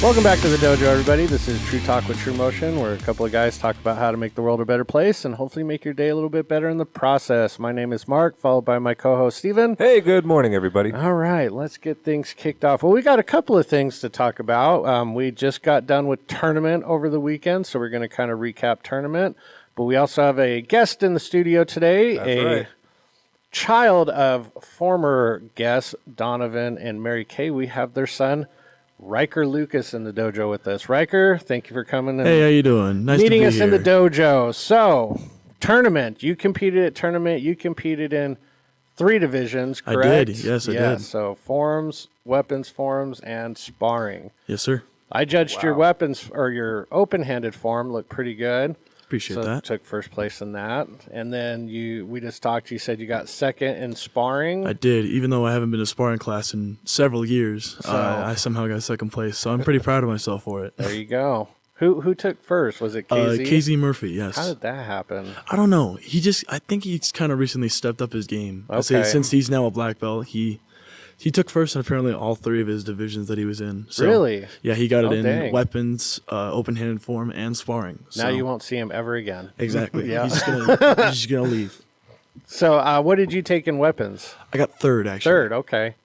Welcome back to the dojo, everybody. This is True Talk with TRUMOTION, where a couple of guys talk about how to make the world a better place and hopefully make your day a little bit better in the process. My name is Mark, followed by my co-host, Stephen. Hey, good morning, everybody. All right, let's get things kicked off. Well, we got a couple of things to talk about. We just got done with tournament over the weekend, so we're going to kind of recap tournament. But we also have a guest in the studio today, That's right. Child of former guests Donovan and Mary Kay. We have their son, Ryker Lucas, in the dojo with us. Ryker, thank you for coming and Hey, how you doing? Nice meeting to be us here. in the dojo. So, tournament. You competed at tournament. You competed in 3 divisions, correct? I did. Yes, I did. So, forms, weapons forms, and sparring. Yes, sir. I judged your weapons, or your open-handed form looked pretty good. Appreciate So that. took first place in that. And then we just talked, you said you got second in sparring. I did, even though I haven't been to sparring class in several years. So- I somehow got second place, so I'm pretty proud of myself for it. There you go. Who took first? Was it KZ? KZ Murphy, yes. How did that happen? I don't know. I think he's kind of recently stepped up his game. I say Okay. since he's now a black belt, he took first in apparently all 3 of his divisions that he was in. So, Really? Yeah, he got it Oh, in dang. weapons, open-handed form, and sparring. Now So- you won't see him ever again. Exactly. Yeah. He's just gonna leave. So what did you take in weapons? I got third, actually. Third, okay.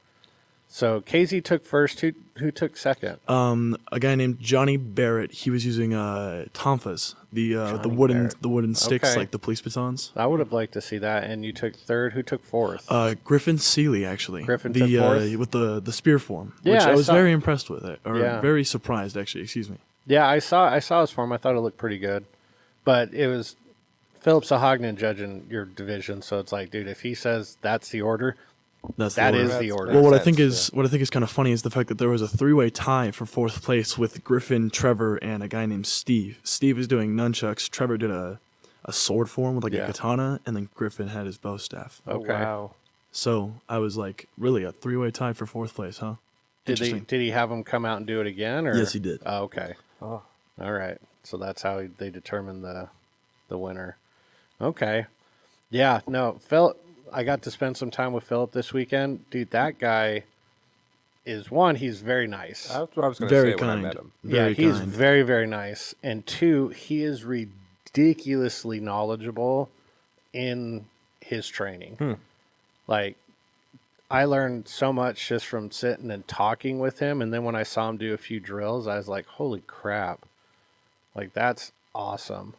So KZ took first. Who took second? A guy named Johnny Barrett. He was using tonfas, the wooden sticks, Okay. like the police batons. I would have liked to see that. And you took third. Who took fourth? Griffin Seeley, actually. Griffin the took fourth? with the spear form, Yeah, which I I was saw- very impressed with it, or Yeah. very surprised, actually. Excuse me. Yeah, I saw his form. I thought it looked pretty good, but it was Philip Sahagnan judging your division. So it's like, dude, if he says that's the order, That that order. is the order. Well, what I Makes think sense, is kind of funny is the fact that there was a 3-way tie for 4th place with Griffin, Trevor, and a guy named Steve. Steve is doing nunchucks. Trevor did a sword form with like Yeah. a katana, and then Griffin had his bow staff. Okay. Wow. So I was like, really, a 3-way tie for 4th place, huh? Did Interesting. he have him come out and do it again? Or? Yes, he did. Oh, okay. Oh. All right. So that's how they determined the winner. Okay. Yeah. No, Philip. I got to spend some time with Philip this weekend. Dude, that guy is one. He's very nice. That's what I was going to Very say when I kind. met him. Very he's kind. very, very nice. And 2, he is ridiculously knowledgeable in his training. Like, I learned so much just from sitting and talking with him. And then when I saw him do a few drills, I was like, holy crap. Like, that's awesome.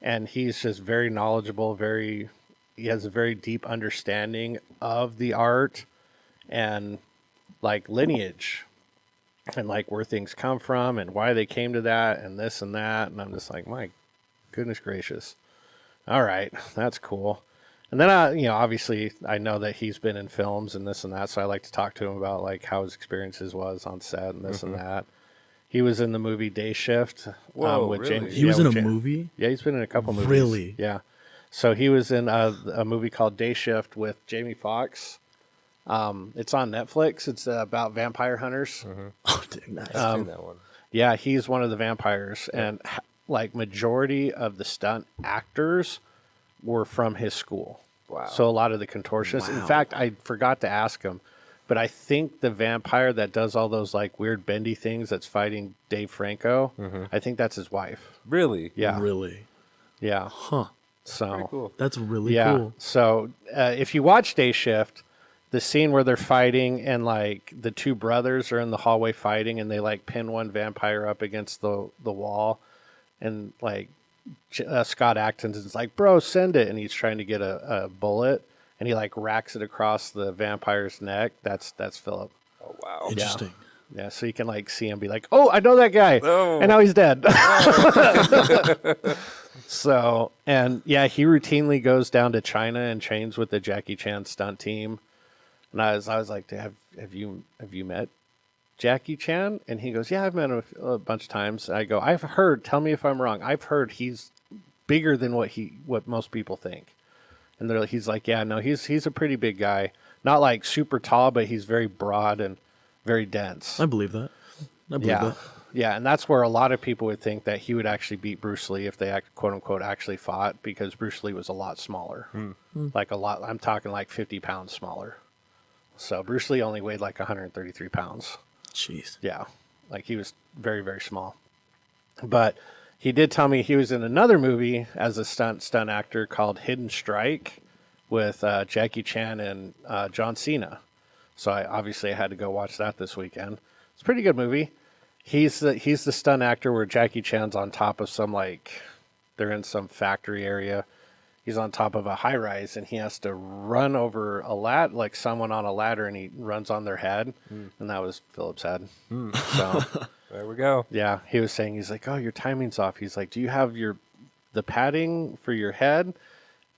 And he's just very knowledgeable, he has a very deep understanding of the art and like lineage and like where things come from and why they came to that and this and that. And I'm just like, my goodness gracious. All right. That's cool. And then obviously I know that he's been in films and this and that. So I like to talk to him about like how his experiences was on set and this and that. He was in the movie Day Shift. Whoa, with really? James. He was in a with movie? Yeah, he's been in a couple movies. Really? Yeah. So he was in a movie called Day Shift with Jamie Foxx. It's on Netflix. It's about vampire hunters. Oh, dude, nice. I've seen that one. Yeah, he's one of the vampires. And like majority of the stunt actors were from his school. Wow. So a lot of the contortionists. In Wow. fact, I forgot to ask him, but I think the vampire that does all those like weird bendy things that's fighting Dave Franco, I think that's his wife. Really? Yeah. Really? Yeah. Huh. So Pretty cool. That's really yeah. cool. So if you watch Day Shift, the scene where they're fighting and like the 2 brothers are in the hallway fighting and they like pin one vampire up against the wall and like Scott Acton is like, bro, send it. And he's trying to get a bullet and he like racks it across the vampire's neck. That's Philip. Oh, wow. Interesting. Yeah. So you can like see him be like, oh, I know that guy. Oh. And now he's dead. So, and yeah, he routinely goes down to China and trains with the Jackie Chan stunt team. And I was like, have you met Jackie Chan? And he goes, yeah, I've met him a bunch of times. I go, I've heard, tell me if I'm wrong. I've heard he's bigger than what most people think. And he's like, yeah, no, he's a pretty big guy. Not like super tall, but he's very broad and very dense. I believe that. I believe Yeah. that. Yeah, and that's where a lot of people would think that he would actually beat Bruce Lee if they quote unquote actually fought, because Bruce Lee was a lot smaller. Like a lot, I'm talking like 50 pounds smaller. So Bruce Lee only weighed like 133 pounds. Jeez. Yeah. Like he was very, very small. But he did tell me he was in another movie as a stunt actor called Hidden Strike with Jackie Chan and John Cena. So I had to go watch that this weekend. It's a pretty good movie. He's the stunt actor where Jackie Chan's on top of some, like, they're in some factory area. He's on top of a high rise and he has to run over a ladder, like someone on a ladder, and he runs on their head. And that was Philip's head. So there we go. Yeah, he was saying, he's like, oh, your timing's off. He's like, do you have the padding for your head?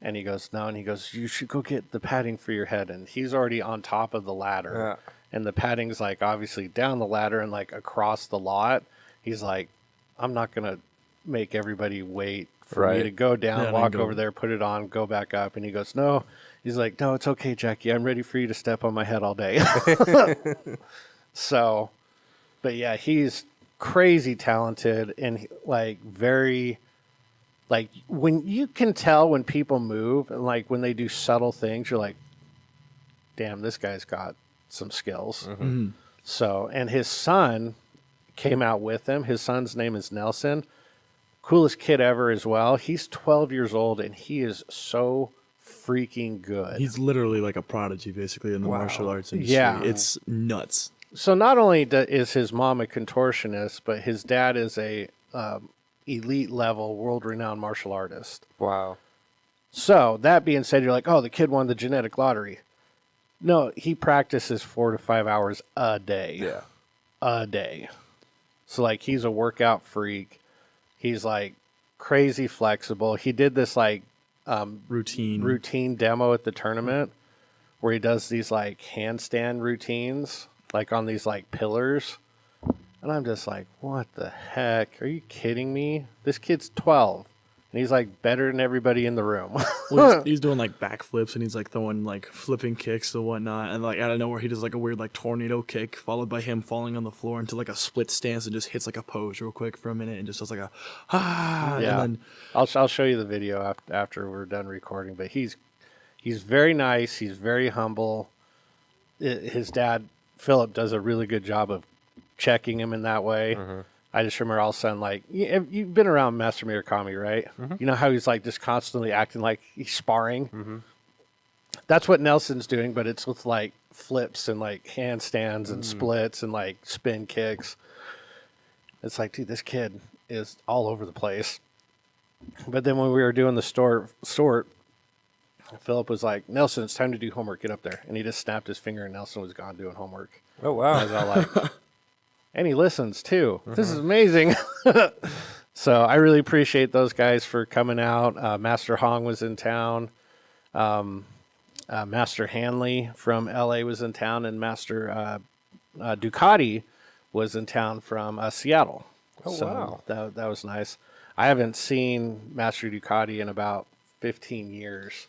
And he goes, no. And he goes, you should go get the padding for your head. And he's already on top of the ladder. Yeah. And the padding's like obviously down the ladder and like across the lot. He's like, I'm not going to make everybody wait for me to go down, walk over there, put it on, go back up. And he goes, no. He's like, no, it's okay, Jackie. I'm ready for you to step on my head all day. So, but yeah, he's crazy talented and like very, like when you can tell when people move and like when they do subtle things, you're like, damn, this guy's got some skills. So, and his son came out with him. His son's name is Nelson. Coolest kid ever as well. He's 12 years old and he is so freaking good. He's literally like a prodigy basically in the martial arts industry. Yeah. It's nuts. So not only is his mom a contortionist, but his dad is a elite level, world-renowned martial artist. Wow. So that being said, you're like, oh, the kid won the genetic lottery. No, he practices 4 to 5 hours a day. Yeah. A day. So like he's a workout freak. He's like crazy flexible. He did this like routine demo at the tournament where he does these like handstand routines like on these like pillars. And I'm just like, what the heck? Are you kidding me? This kid's 12 and he's like better than everybody in the room. Well, he's doing like backflips and he's like throwing like flipping kicks and whatnot. And like out of nowhere, he does like a weird like tornado kick followed by him falling on the floor into like a split stance and just hits like a pose real quick for a minute and just does like a Yeah. And then I'll show you the video after we're done recording. But he's very nice. He's very humble. His dad, Philip, does a really good job of checking him in that way. I just remember all of a sudden, like, you've been around Master Murakami, right? You know how he's like just constantly acting like he's sparring? That's what Nelson's doing, but it's with like flips and like handstands and splits and like spin kicks. It's like, dude, this kid is all over the place. But then when we were doing the sort, Philip was like, Nelson, it's time to do homework. Get up there. And he just snapped his finger and Nelson was gone doing homework. Oh, wow. I was all like... And he listens too. This is amazing. So I really appreciate those guys for coming out. Master Hong was in town. Master Hanley from LA was in town, and Master Ducati was in town from Seattle. Oh, so wow. That was nice. I haven't seen Master Ducati in about 15 years.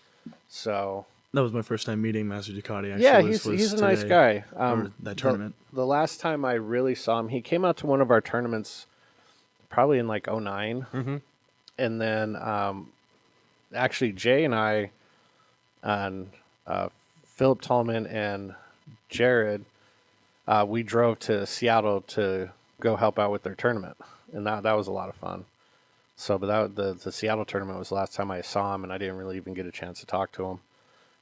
So that was my first time meeting Master Ducati. Actually, yeah, he's a nice guy. That tournament. The last time I really saw him, he came out to one of our tournaments probably in like 2009. And then actually Jay and I and Philip Tallman and Jared, we drove to Seattle to go help out with their tournament. And that was a lot of fun. So, but the Seattle tournament was the last time I saw him, and I didn't really even get a chance to talk to him.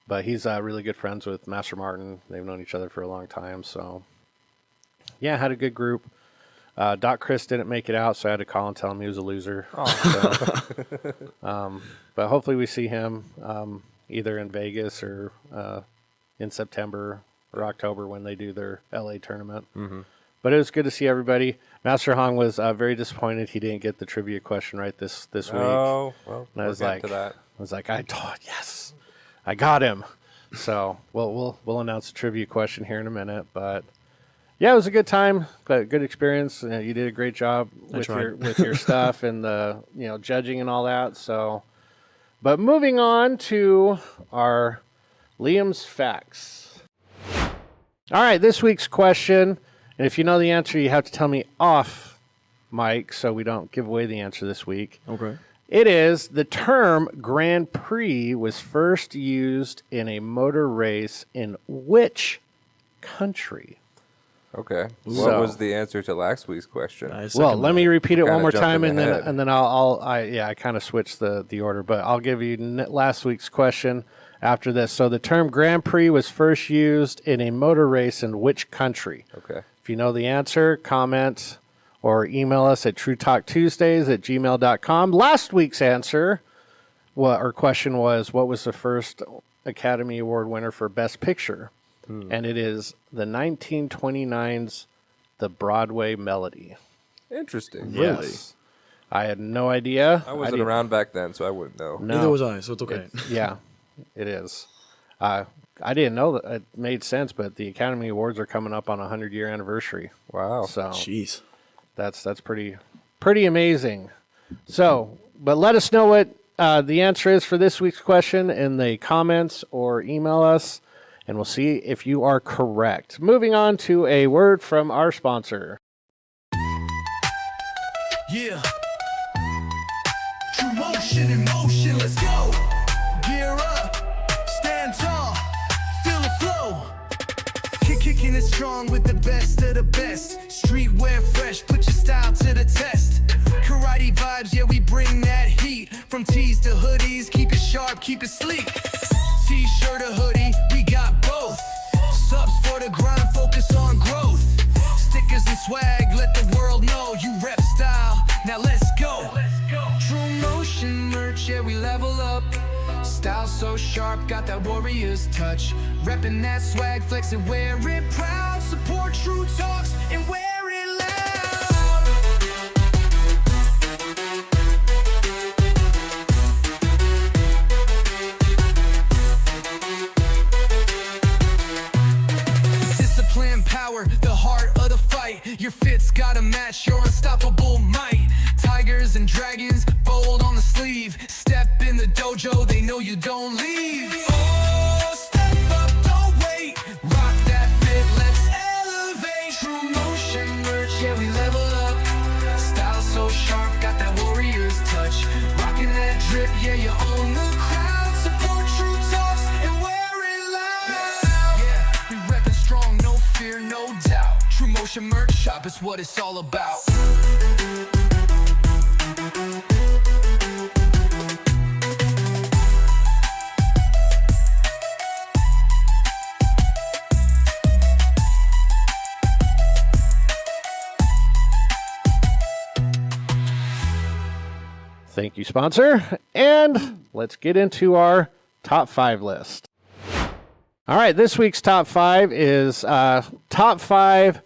But he's really good friends with Master Martin. They've known each other for a long time. So, yeah, had a good group. Doc Chris didn't make it out, so I had to call and tell him he was a loser. So, but hopefully we see him either in Vegas or in September or October when they do their LA tournament. But it was good to see everybody. Master Hong was very disappointed he didn't get the trivia question right this week. Oh, well, and I was like, I thought, yes, I got him. So we'll announce the trivia question here in a minute. But yeah, it was a good time, good experience. You did a great job with your stuff and the judging and all that. So, but moving on to our Liam's facts. All right, this week's question. And if you know the answer, you have to tell me off mic so we don't give away the answer this week. Okay. It is, the term Grand Prix was first used in a motor race in which country? Okay. So- What was the answer to last week's question? I Well, second let that. me repeat it Kinda one more jumping time, and ahead. then I kind of switched the order, but I'll give you last week's question after this. So the term Grand Prix was first used in a motor race in which country? Okay. If you know the answer, comment or email us at truetalktuesdays@gmail.com. Last week's answer, question was, what was the first Academy Award winner for Best Picture? And it is the 1929's The Broadway Melody. Interesting. Really? Yes. I had no idea. I wasn't didn't- around back then, so I wouldn't know. No. Neither was I, so it's okay. Yeah, it is. I didn't know that it made sense, but the Academy Awards are coming up on a 100-year anniversary. Wow. So Jeez. that's pretty amazing. So, but let us know what the answer is for this week's question in the comments or email us, and we'll see if you are correct. Moving on to a word from our sponsor. Yeah. True motion in motion, let's go. Gear up, stand tall, feel the flow. Kicking it strong with the best of the best. Streetwear fresh, put your style to the test. Karate vibes, yeah, we bring that heat. From tees to hoodies, keep it sharp, keep it sleek. T-shirt or hoodie, we got both. Subs for the grind, focus on growth. Stickers and swag, let the world know you rep style. Now let's go. True motion merch, yeah, we level up. Style so sharp, got that warrior's touch. Reppin' that swag, flex it, wear it proud. Support True Talks and wear it loud. Discipline, power, the heart of the fight. Your fit's gotta match your unstoppable might. Tigers and dragons, bold on the sleeve. Step in the dojo, they know you don't leave. Oh, step up, don't wait. Rock that fit, let's elevate. True motion merch, yeah, we level up. Style so sharp, got that warrior's touch. Rocking that drip, yeah, you own the crowd. Support True Talks and wear it loud. Yeah, we reppin' strong, no fear, no doubt. True motion merch shop is what it's all about. Thank you, sponsor. And let's get into our top 5 list. All right, this week's top 5 is top 5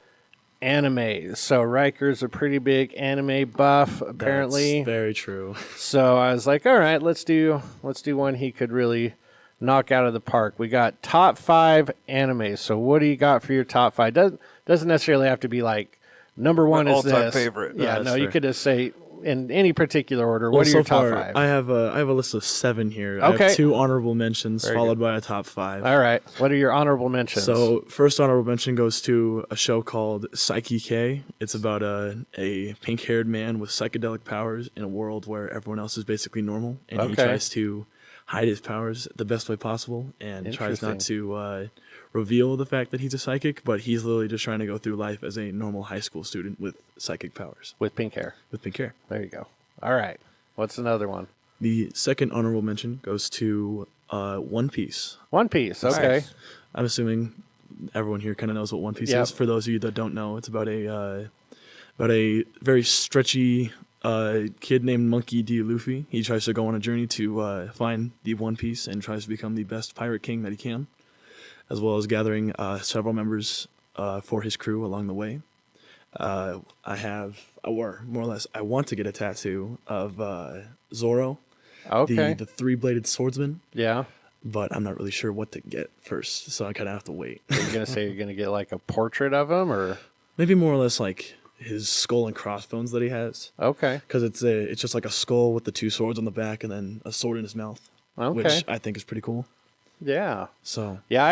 animes. So Ryker's a pretty big anime buff, apparently. That's very true. So I was like, all right, let's do one he could really knock out of the park. We got top 5 animes. So what do you got for your top 5? Doesn't necessarily have to be like number 1 is all-time this. favorite. Yeah, That's no, you fair. could just say in any particular order. Well, What are so your top far, 5? I have a list of 7 here. I Okay. have 2 honorable mentions, Very followed by a top 5. All right. What are your honorable mentions? So, first honorable mention goes to a show called Psyche K. It's about a pink-haired man with psychedelic powers in a world where everyone else is basically normal, and he Okay. tries to hide his powers the best way possible, and tries not Interesting. to reveal the fact that he's a psychic, but he's literally just trying to go through life as a normal high school student with psychic powers, with pink hair. with pink hair. There you go. All right. What's another one? The second honorable mention goes to One Piece. One Piece. Okay. Nice. I'm assuming everyone here kind of knows what One Piece Yep. is. For those of you that don't know, it's about a very stretchy kid named Monkey D. Luffy. He tries to go on a journey to find the One Piece and tries to become the best pirate king that he can, as well as gathering several members for his crew along the way. I want to get a tattoo of Zoro, Okay. the three-bladed swordsman, Yeah. but I'm not really sure what to get first, so I kind of have to wait. You're gonna say you're gonna get like a portrait of him, or Maybe more or less like his skull and crossbones that he has, okay. because it's just like a skull with the 2 swords on the back and then a sword in his mouth, Okay. which I think is pretty cool. Yeah. So Yeah.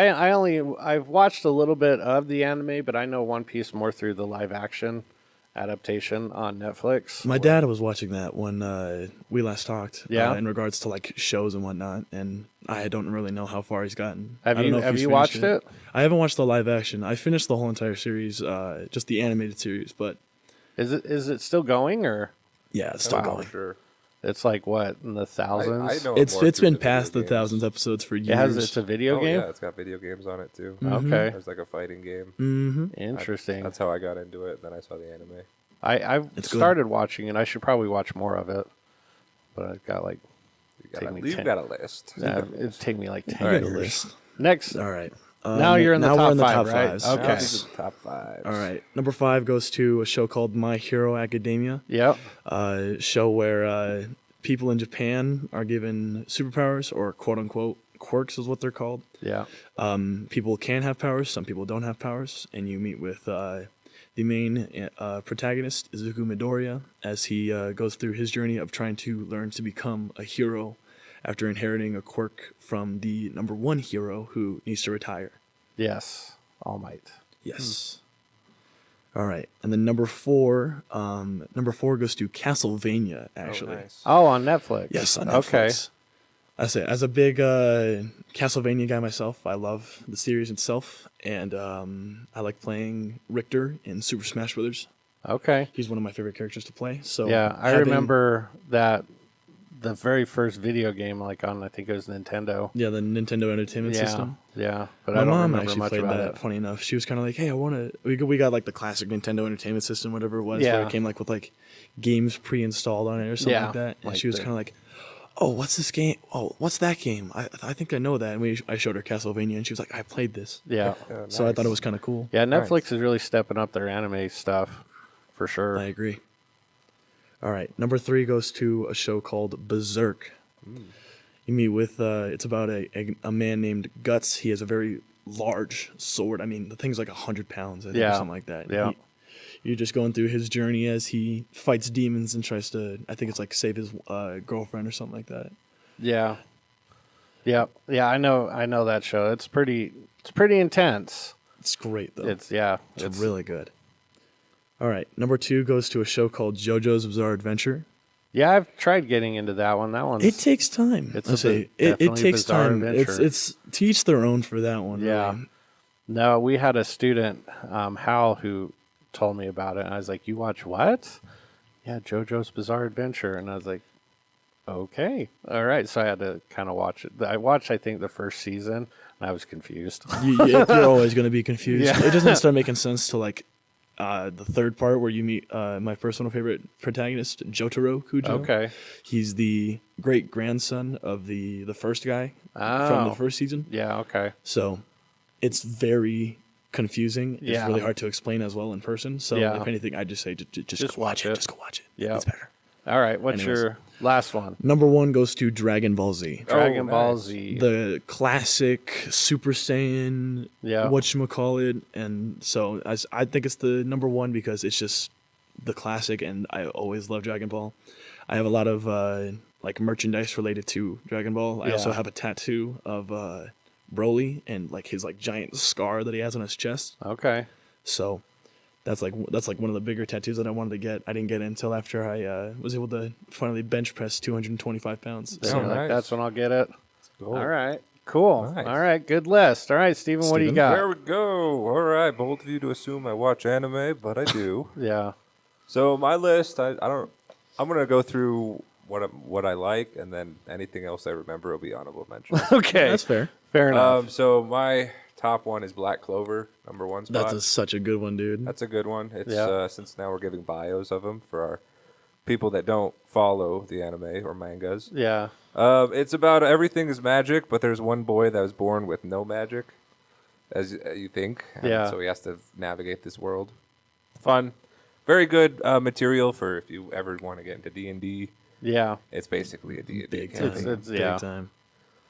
I've watched a little bit of the anime, but I know One Piece more through the live action adaptation on Netflix. My dad was watching that when we last talked. Yeah. In regards to like shows and whatnot, and I don't really know how far he's gotten. Have I don't you know if have he's you finished watched it? I haven't watched the live action. I finished the whole entire series, just the animated series, but Is it still going, or yeah, it's still Wow. going. Sure. it's like what, in the thousands? I know It's more been through the past the video games. 1,000th episodes for years. It has. It's a video Oh, game. yeah, it's got video games on it too. Okay, There's like a fighting game. Mm-hmm. interesting. That's how I got into it. Then I saw the anime. I've It's good. started watching it. I should probably watch more of it, but I've got like You've got a list. it'd take me like 10 I got a years. list. Next, All right. now you're in the now top we're in the five, top right? fives. Okay. Now these are the top 5. All right. Number 5 goes to a show called My Hero Academia. Yep. Show where people in Japan are given superpowers, or quote unquote quirks is what they're called. Yeah. People can have powers, some people don't have powers, and you meet with the main protagonist, Izuku Midoriya, as he goes through his journey of trying to learn to become a hero after inheriting a quirk from the number 1 hero who needs to retire. Yes. All Might. Yes. All right, and then number 4 goes to Castlevania. Actually, nice. Oh, on Netflix. yes, on Okay. Netflix. I say, as a big Castlevania guy myself, I love the series itself, and I like playing Richter in Super Smash Brothers. Okay. He's one of my favorite characters to play. So Yeah, I having- remember that the very first video game, like on I think it was Nintendo. Yeah, the Nintendo Entertainment Yeah. System. Yeah, but My I don't mom remember actually much played about that. it. Funny enough, she was kind of like, "Hey, I want to." We got like the classic Nintendo Entertainment System, whatever it was, where Yeah. it came like with like games pre-installed on it or something Yeah, like that. And like she was the- kind of like, "Oh, what's this game? Oh, what's that game? I think I know that." And I showed her Castlevania, and she was like, "I played this." Yeah. So I thought it was kind of cool. Yeah, Netflix is really stepping up their anime stuff for sure. I agree. All right, number 3 goes to a show called Berserk. You meet with it's about a man named Guts. He has a very large sword. I mean, the thing's like 100 pounds, I think, or Yeah. something like that. Yeah. You're just going through his journey as he fights demons and tries to, I think it's like save his girlfriend or something like that. Yeah. Yeah. Yeah, I know that show. It's pretty intense. It's great though. It's really good. All right, number 2 goes to a show called JoJo's Bizarre Adventure. Yeah, I've tried getting into that one. That one's It takes time. It's I a say bit- it definitely takes bizarre time. adventure. It's to each their own for that one. Yeah. Really. No, we had a student, Hal, who told me about it. And I was like, "You watch what?" Yeah, JoJo's Bizarre Adventure. And I was like, "Okay, all right." So I had to kind of watch it. I watched, I think, the first season, and I was confused. You're always going to be confused. Yeah. It doesn't start making sense till like the third part where you meet my personal favorite protagonist, Jotaro Kujo. Okay. He's the great grandson of the first guy from Oh. the first season. Yeah. Okay. So it's very confusing. It's Yeah. really hard to explain as well in person. So Yeah. if anything, I just say just Just go watch it. watch it. Just go watch it. Yeah. It's better. All right. What's Anyways. your last one? Number 1 goes to Dragon Ball Z. Dragon Ball nice. Z. The classic Super Saiyan, Yeah. whatchamacallit, and so I think it's the number 1 because it's just the classic, and I always love Dragon Ball. I have a lot of like merchandise related to Dragon Ball. I also Yeah. have a tattoo of Broly and like his like giant scar that he has on his chest. Okay. So that's like one of the bigger tattoos that I wanted to get. I didn't get it until after I was able to finally bench press 225 pounds. So So like, nice. that's when I'll get it. Cool. All right. Cool. Nice. All right. Good list. All right, Steven, what do you Steven? got? There we go. All right, bold of you to assume I watch anime, but I do. Yeah. So my list, I don't. I'm gonna go through what I like, and then anything else I remember will be honorable mentions. Okay. that's fair. Fair enough. So my top one is Black Clover, number 1 spot. That's such a good one, dude. That's a good one. It's Yeah. Since now we're giving bios of them for our people that don't follow the anime or mangas. yeah. It's about everything is magic, but there's one boy that was born with no magic, as you think. And Yeah. So he has to navigate this world. Fun, very good material for if you ever want to get into D&D. Yeah. It's basically a D&D Big campaign. time. It's yeah. Big time.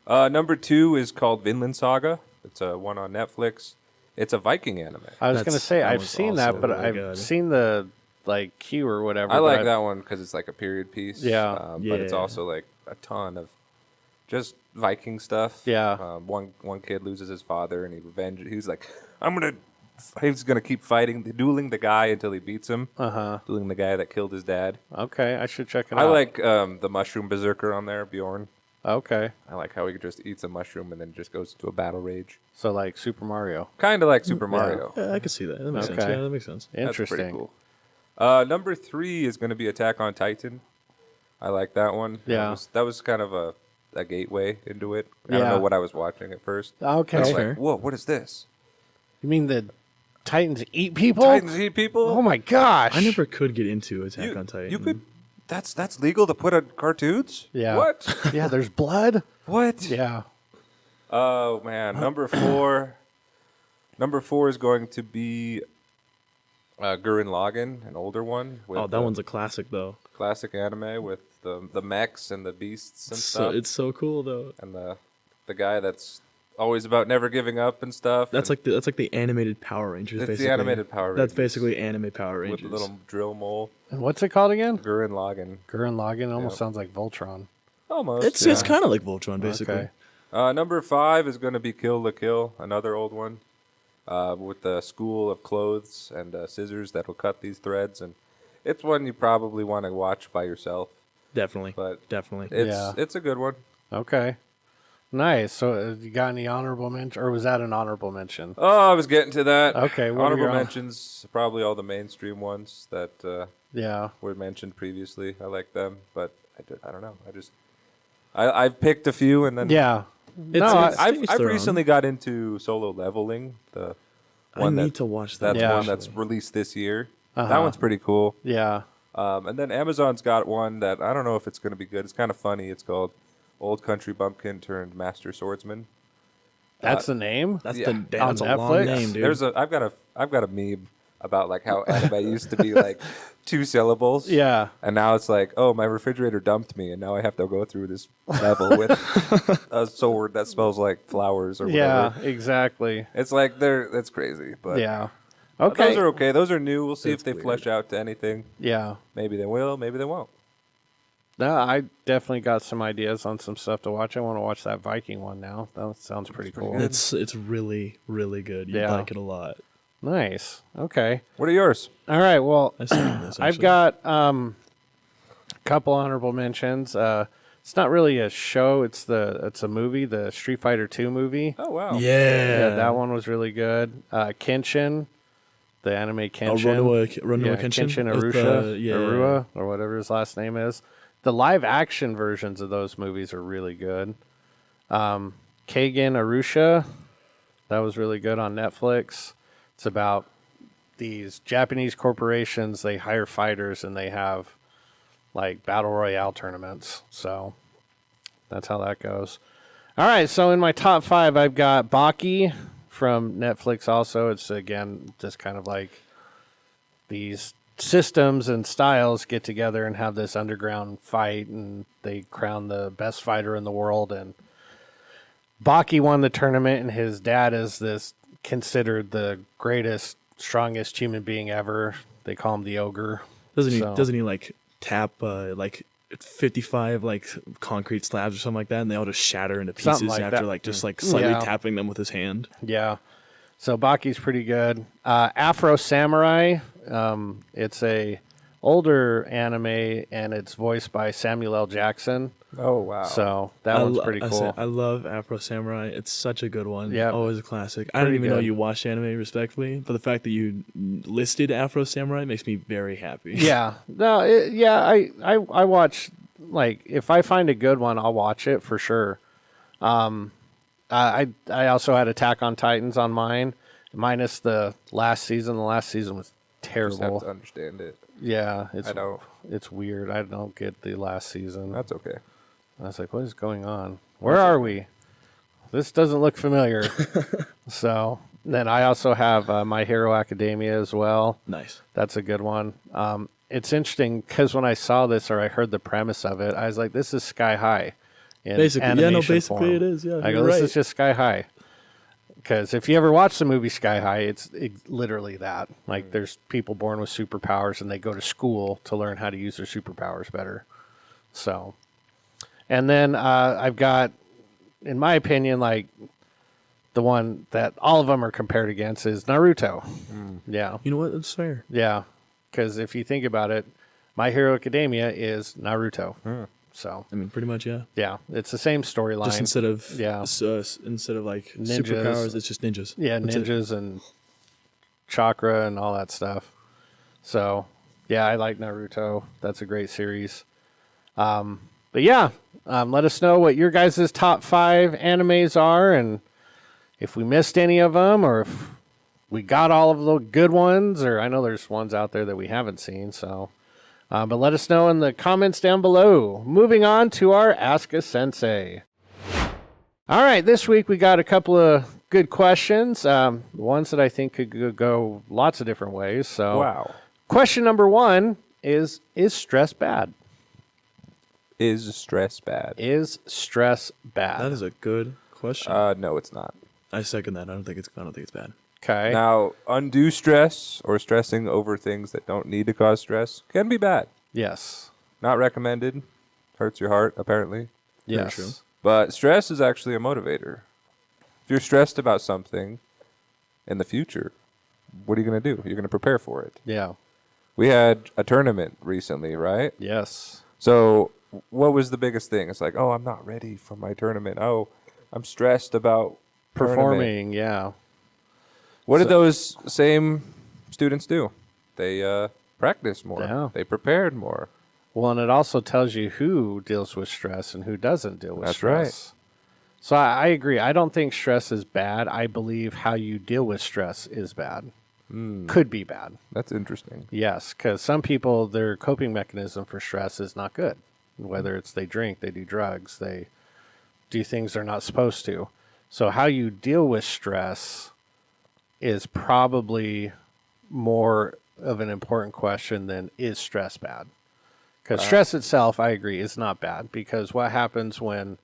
Number 2 is called Vinland Saga. It's a one on Netflix. It's a Viking anime. I was That's- gonna say that I've was seen also that, but really I've good. seen the like queue or whatever. I but like I've- that one because it's like a period piece. Yeah. But it's Yeah. also like a ton of just Viking stuff. Yeah. One kid loses his father and he was like, I'm gonna he's gonna keep dueling the guy until he beats him. Uh-huh. Dueling the guy that killed his dad. Okay, I should check it out. I like the mushroom berserker on there, Bjorn. Okay. I like how he just eats a mushroom and then just goes into a battle rage. So like Super Mario. Kind of like Super Mario. Yeah, I can see that. That makes sense. Okay. Yeah, that makes sense. That's Interesting. pretty cool. Number 3 is going to be Attack on Titan. I like that one. Yeah. That was kind of a gateway into it. I don't Yeah. know what I was watching at first. Okay. I was fair. like, whoa, what is this? You mean the Titans eat people? Titans eat people? Oh my gosh. I never could get into Attack on Titan. You could. That's legal to put on cartoons? Yeah. What? Yeah, there's blood. What? Yeah. Oh man, number 4. Number 4 is going to be Gurren Lagann, an older one. With Oh, that one's a classic though. classic anime with the mechs and the beasts and So stuff, it's so cool though. and the guy that's always about never giving up and stuff. That's and like the animated Power Rangers. it's basically. the animated Power Rangers. That's basically anime Power with Rangers. the little drill mole. And what's it called again? Gurren Lagann. Gurren Lagann almost Yeah. sounds like Voltron. Almost. It's kind of like Voltron basically. Okay. Number 5 is going to be Kill la Kill, another old one, with the school of clothes and scissors that will cut these threads, and it's one you probably want to watch by yourself. Definitely. But Definitely. it's a good one. Okay. Nice. So you got any honorable mention, or was that an honorable mention? Oh, I was getting to that. Okay, what are honorable your mentions, probably all the mainstream ones that Yeah. were mentioned previously. I like them, but I don't know. I've picked a few, and then Yeah. I've their own. recently got into Solo Leveling, the I one need to watch that. that's Yeah. one that's released this year. That Uh-huh. one's pretty cool. Yeah. And then Amazon's got one that I don't know if it's going to be good. It's kind of funny. It's called Old Country Bumpkin turned Master Swordsman. That's the name? That's Yeah. that's a long Netflix? name, dude. I've got a meme about like how anime used to be like 2 syllables. Yeah. And now it's like, oh, my refrigerator dumped me, and now I have to go through this level with a sword that smells like flowers or Yeah, whatever. exactly. It's like that's crazy. But Yeah. but Okay. those are okay. Those are new. We'll see That's if they weird. flesh out to anything. Yeah. Maybe they will. Maybe they won't. No, I definitely got some ideas on some stuff to watch. I want to watch that Viking one now. That sounds pretty cool. It's really really good. You'd Yeah. like it a lot. Nice. Okay. What are yours? All right. Well, I saw this. I've actually. got a couple honorable mentions. It's not really a show. It's a movie, the Street Fighter 2 movie. Oh wow. Yeah, Yeah, that one was really good. Kenshin, the anime Oh, Kenshin. Runua Kenshin. Kenshin With Arusha, yeah. Arua, or whatever his last name is. The live action versions of those movies are really good. Kagen Arusha, that was really good on Netflix. It's about these Japanese corporations. They hire fighters and they have like battle royale tournaments. So that's how that goes. All right, so in my top 5, I've got Baki from Netflix also. It's, again, just kind of like these systems and styles get together and have this underground fight, and they crown the best fighter in the world. And Baki won the tournament, and his dad is this considered the greatest, strongest human being ever. They call him the ogre. Doesn't he like tap like 55 like concrete slabs or something like that, and they all just shatter into pieces Something like after that. like just like slightly Yeah. tapping them with his hand. Yeah. So Baki's pretty good. Afro Samurai. It's a older anime, and it's voiced by Samuel L. Jackson. Oh wow. So that one's pretty cool. I love Afro Samurai. It's such a good one. Yeah. Always a classic. I didn't even know good. you watched anime, respectfully, but the fact that you listed Afro Samurai makes me very happy. Yeah. No. I watch, like, if I find a good one, I'll watch it for sure. I also had Attack on Titans on mine, minus the last season. The last season was just have terrible. to understand it. Yeah, I don't. it's weird. I don't get the last season. That's okay. I was like, what is going on? Where are we? This doesn't look familiar. So then I also have My Hero Academia as well. Nice. That's a good one. It's interesting because when I saw this or I heard the premise of it, I was like, this is Sky High. In Basically, animation basically form. it is. Yeah, I go, you're this right. is just Sky High. Because if you ever watch the movie Sky High, it's literally that. Like, there's people born with superpowers, and they go to school to learn how to use their superpowers better. So, and then I've got, in my opinion, like, the one that all of them are compared against is Naruto. Yeah. You know what? That's fair. Yeah. Because if you think about it, My Hero Academia is Naruto. So, I mean, pretty much, yeah. yeah, it's the same storyline. Just instead of like Ninjas. superpowers, it's just ninjas. Yeah, That's ninjas and chakra and all that stuff. So, yeah, I like Naruto. That's a great series. But yeah, let us know what your guys' top 5 animes are, and if we missed any of them, or if we got all of the good ones, or I know there's ones out there that we haven't seen. So, but let us know in the comments down below. Moving on to our Ask a Sensei. All right, this week we got a couple of good questions. Ones that I think could go lots of different ways. So, Wow. question number 1 is stress bad? Is stress bad? Is stress bad? That is a good question. No, it's not. I second that. I don't think it's bad. Okay. Now, undue stress or stressing over things that don't need to cause stress can be bad. Yes. Not recommended. Hurts your heart, apparently. Yes. true. But stress is actually a motivator. If you're stressed about something in the future, what are you going to do? You're going to prepare for it. Yeah. We had a tournament recently, right? Yes. So what was the biggest thing? It's like, oh, I'm not ready for my tournament. Oh, I'm stressed about tournament. Performing. Yeah. What did those same students do? They practiced more. Yeah. They prepared more. Well, and it also tells you who deals with stress and who doesn't deal with That's stress. So I agree. I don't think stress is bad. I believe how you deal with stress is bad. Could be bad. That's interesting. Yes, because some people, their coping mechanism for stress is not good. Whether it's they drink, they do drugs, they do things they're not supposed to. So how you deal with stress is probably more of an important question than is stress bad? Because stress itself, I agree, is not bad. Because what happens when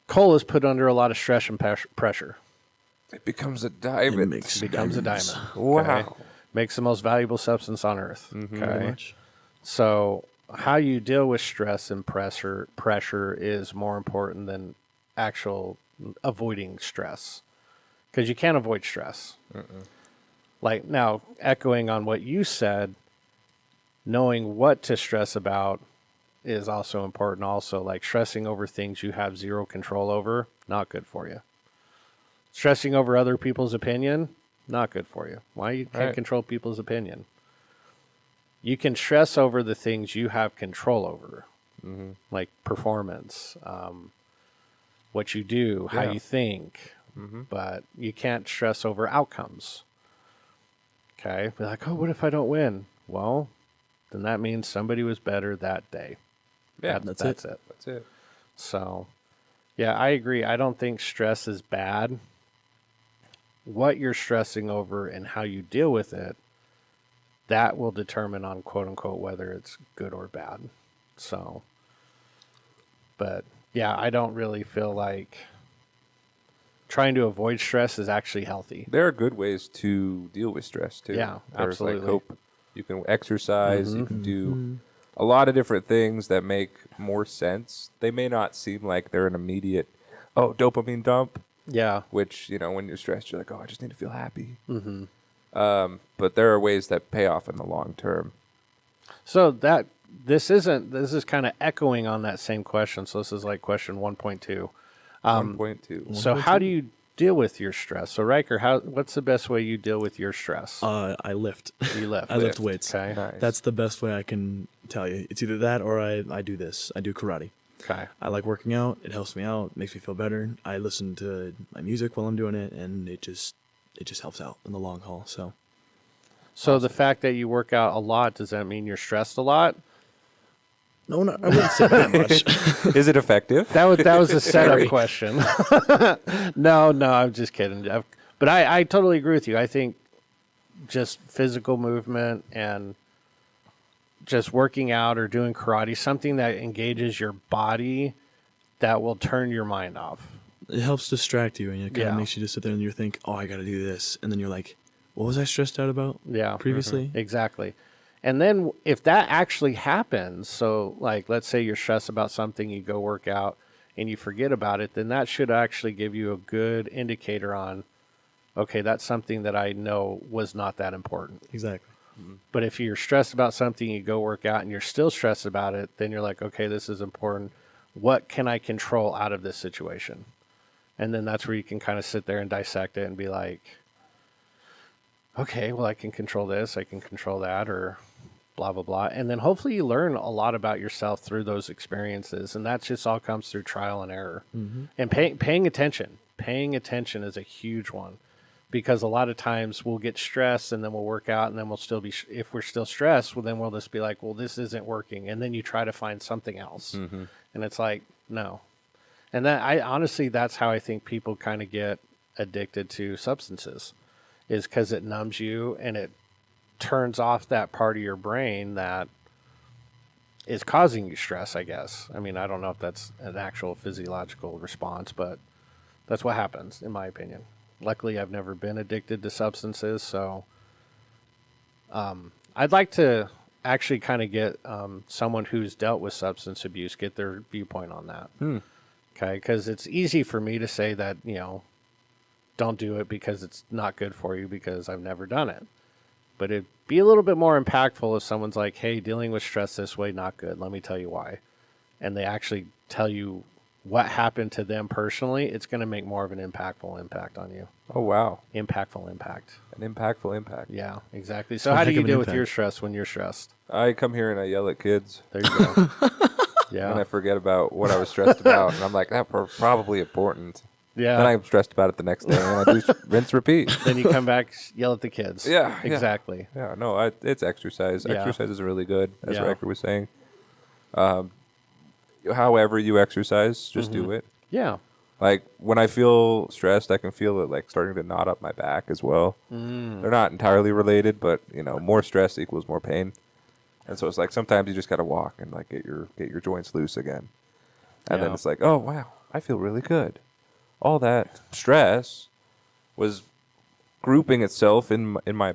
coal is put under a lot of stress and pressure? It becomes a diamond. It Becomes a diamonds. diamond. Wow. Okay? Makes the most valuable substance on Earth. Pretty Okay. much. So how you deal with stress and pressure is more important than actual avoiding stress. Because you can't avoid stress. Like now, echoing on what you said, knowing what to stress about is also important. Also, like stressing over things you have zero control over, not good for you. Stressing over other people's opinion, not good for you. Why you can't Right. control people's opinion? You can stress over the things you have control over, like performance, what you do, how Yeah. you think, but you can't stress over outcomes. Okay, be like, oh, what if I don't win? Well, then that means somebody was better that day. Yeah, That's it. That's it. So, yeah, I agree. I don't think stress is bad. What you're stressing over and how you deal with it, that will determine on quote unquote whether it's good or bad. So, but yeah, I don't really feel like trying to avoid stress is actually healthy. There are good ways to deal with stress too. Yeah, There's absolutely. like hope. You can exercise. You can do a lot of different things that make more sense. They may not seem like they're an immediate, dopamine dump. Yeah. Which, when you're stressed, you're like, I just need to feel happy. But there are ways that pay off in the long term. So this is kind of echoing on that same question. So this is like question 1.2. 1.2. So how do you deal with your stress? So Ryker, what's the best way you deal with your stress? I lift. You lift. I lift weights. Okay. Nice. That's the best way I can tell you. It's either that or I do this. I do karate. Okay. I like working out. It helps me out. Makes me feel better. I listen to my music while I'm doing it, and it just helps out in the long haul. So The fact that you work out a lot, does that mean you're stressed a lot? no, I wouldn't say that much. Is it effective? That was a setup question. No, I'm just kidding. But I totally agree with you. I think just physical movement and just working out or doing karate, something that engages your body, that will turn your mind off. It helps distract you, and it kind Yeah. of makes you just sit there and you think, oh, I got to do this, and then you're like, what was I stressed out about? Yeah. Previously. Exactly. And then if that actually happens, so like let's say you're stressed about something, you go work out, and you forget about it, then that should actually give you a good indicator on, okay, that's something that I know was not that important. Exactly. But if you're stressed about something, you go work out and you're still stressed about it, then you're like, okay, this is important. What can I control out of this situation? And then that's where you can kind of sit there and dissect it and be like, okay, well, I can control this, I can control that, or blah, blah, blah. And then hopefully you learn a lot about yourself through those experiences. And that just all comes through trial and error. And paying attention. Paying attention is a huge one, because a lot of times we'll get stressed and then we'll work out, and then we'll still be, if we're still stressed, well, then we'll just be like, well, this isn't working. And then you try to find something else. And it's like, no. And that, honestly, that's how I think people kind of get addicted to substances, is because it numbs you and it turns off that part of your brain that is causing you stress, I guess. I mean, I don't know if that's an actual physiological response, but that's what happens, in my opinion. Luckily, I've never been addicted to substances, so I'd like to actually kind of get someone who's dealt with substance abuse, get their viewpoint on that. Okay, because it's easy for me to say that, don't do it because it's not good for you, because I've never done it. But it'd be a little bit more impactful if someone's like, hey, dealing with stress this way, not good. Let me tell you why. And they actually tell you what happened to them personally. It's going to make more of an impactful impact on you. Oh, wow. Impactful impact. An impactful impact. Yeah, exactly. So how do you deal with your stress when you're stressed? I come here and I yell at kids. There you go. Yeah. And I forget about what I was stressed about. And I'm like, that's probably important. Yeah. Then I'm stressed about it the next day. And I do rinse, repeat. Then you come back, yell at the kids. Yeah. Exactly. Yeah, no, it's exercise. Yeah. Exercise is really good, as Yeah. Ryker was saying. However you exercise, just do it. Yeah. Like, when I feel stressed, I can feel it, like, starting to knot up my back as well. They're not entirely related, but, more stress equals more pain. And so it's like, sometimes you just got to walk and, like, get your joints loose again. And then it's like, oh, wow, I feel really good. All that stress was grouping itself in my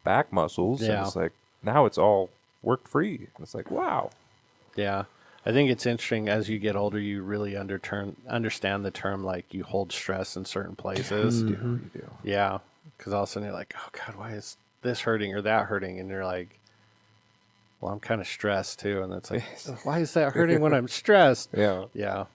back muscles. Yeah. And it's like, now it's all work free. And it's like, wow. Yeah. I think it's interesting, as you get older, you really understand the term, like, you hold stress in certain places. You do. Yeah. Because all of a sudden you're like, oh, God, why is this hurting or that hurting? And you're like, well, I'm kind of stressed too. And it's like, why is that hurting when I'm stressed? Yeah. Yeah.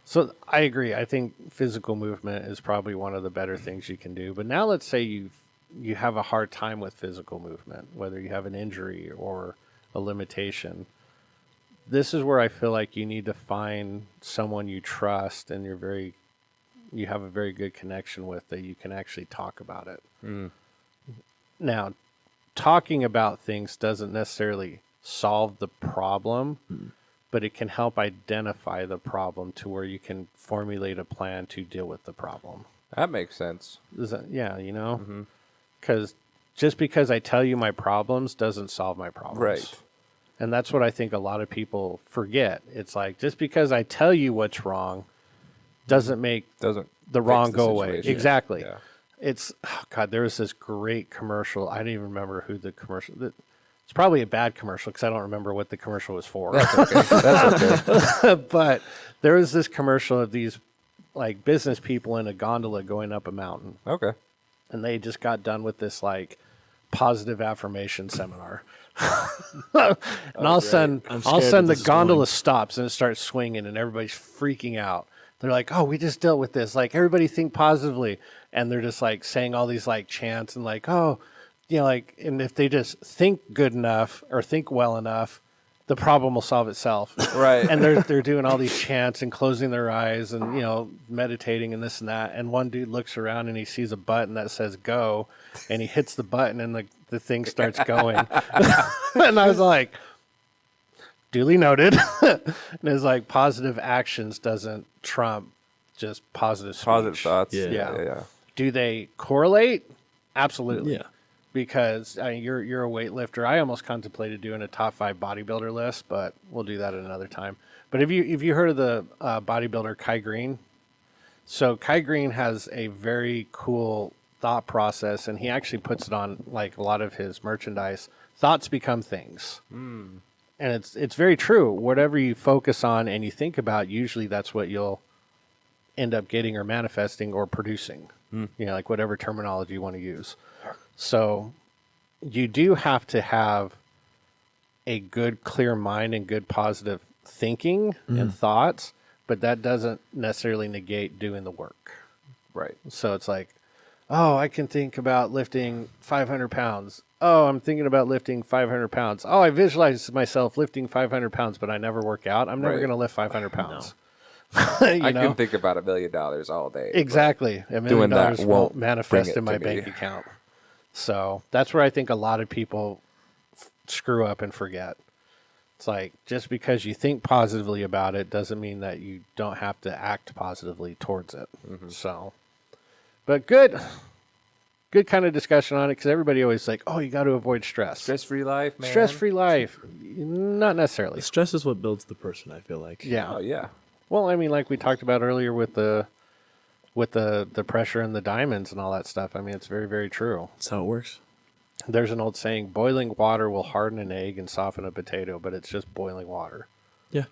So I agree. I think physical movement is probably one of the better things you can do. But now let's say you have a hard time with physical movement, whether you have an injury or a limitation. This is where I feel like you need to find someone you trust and you have a very good connection with, that you can actually talk about it. Now, talking about things doesn't necessarily solve the problem, but it can help identify the problem to where you can formulate a plan to deal with the problem. That makes sense. Yeah, because just because I tell you my problems doesn't solve my problems. Right. And that's what I think a lot of people forget. It's like, just because I tell you what's wrong doesn't make the wrong go away. Exactly. Yeah. It's, oh God, there was this great commercial. I don't even remember who the commercial. It's probably a bad commercial because I don't remember what the commercial was for. That's okay. That's okay. But there was this commercial of these, like, business people in a gondola going up a mountain. Okay. And they just got done with this, like, positive affirmation seminar. And all of a sudden the gondola stops and it starts swinging and everybody's freaking out. They're like, oh, we just dealt with this. Like, everybody think positively. And they're just, like, saying all these, like, chants and, like, oh, like, and if they just think good enough or think well enough, the problem will solve itself. Right. And they're doing all these chants and closing their eyes and, meditating and this and that. And one dude looks around and he sees a button that says go, and he hits the button and the thing starts going. And I was like, duly noted. And it's like, positive actions doesn't trump just positive speech. Positive thoughts. Yeah. Do they correlate? Absolutely. Yeah. Because you're a weightlifter. I almost contemplated doing a top 5 bodybuilder list, but we'll do that at another time. But have you heard of the bodybuilder Kai Green? So Kai Green has a very cool thought process, and he actually puts it on, like, a lot of his merchandise. Thoughts become things. And And it's very true. Whatever you focus on and you think about, usually that's what you'll end up getting or manifesting or producing. You know, like whatever terminology you want to use. So you do have to have a good, clear mind and good positive thinking and thoughts, but that doesn't necessarily negate doing the work. Right. So it's like, oh, I can think about lifting 500 pounds. Oh, I'm thinking about lifting 500 pounds. Oh, I visualize myself lifting 500 pounds, but I never work out. I'm never Right. going to lift 500 pounds. I can think about $1 million all day. Exactly. $1 doing million that won't won't manifest bring it in my to me. bank account. So that's where I think a lot of people screw up and forget. It's like, just because you think positively about it doesn't mean that you don't have to act positively towards it. So, but good kind of discussion on it, because everybody always like, oh, you got to avoid stress. Stress-free life, man. Stress-free life. Not necessarily. Stress is what builds the person, I feel like. Yeah. Oh, yeah. Well, I mean, like we talked about earlier with the pressure and the diamonds and all that stuff. I mean, it's very, very true. That's how it works. There's an old saying, boiling water will harden an egg and soften a potato, but it's just boiling water. Yeah.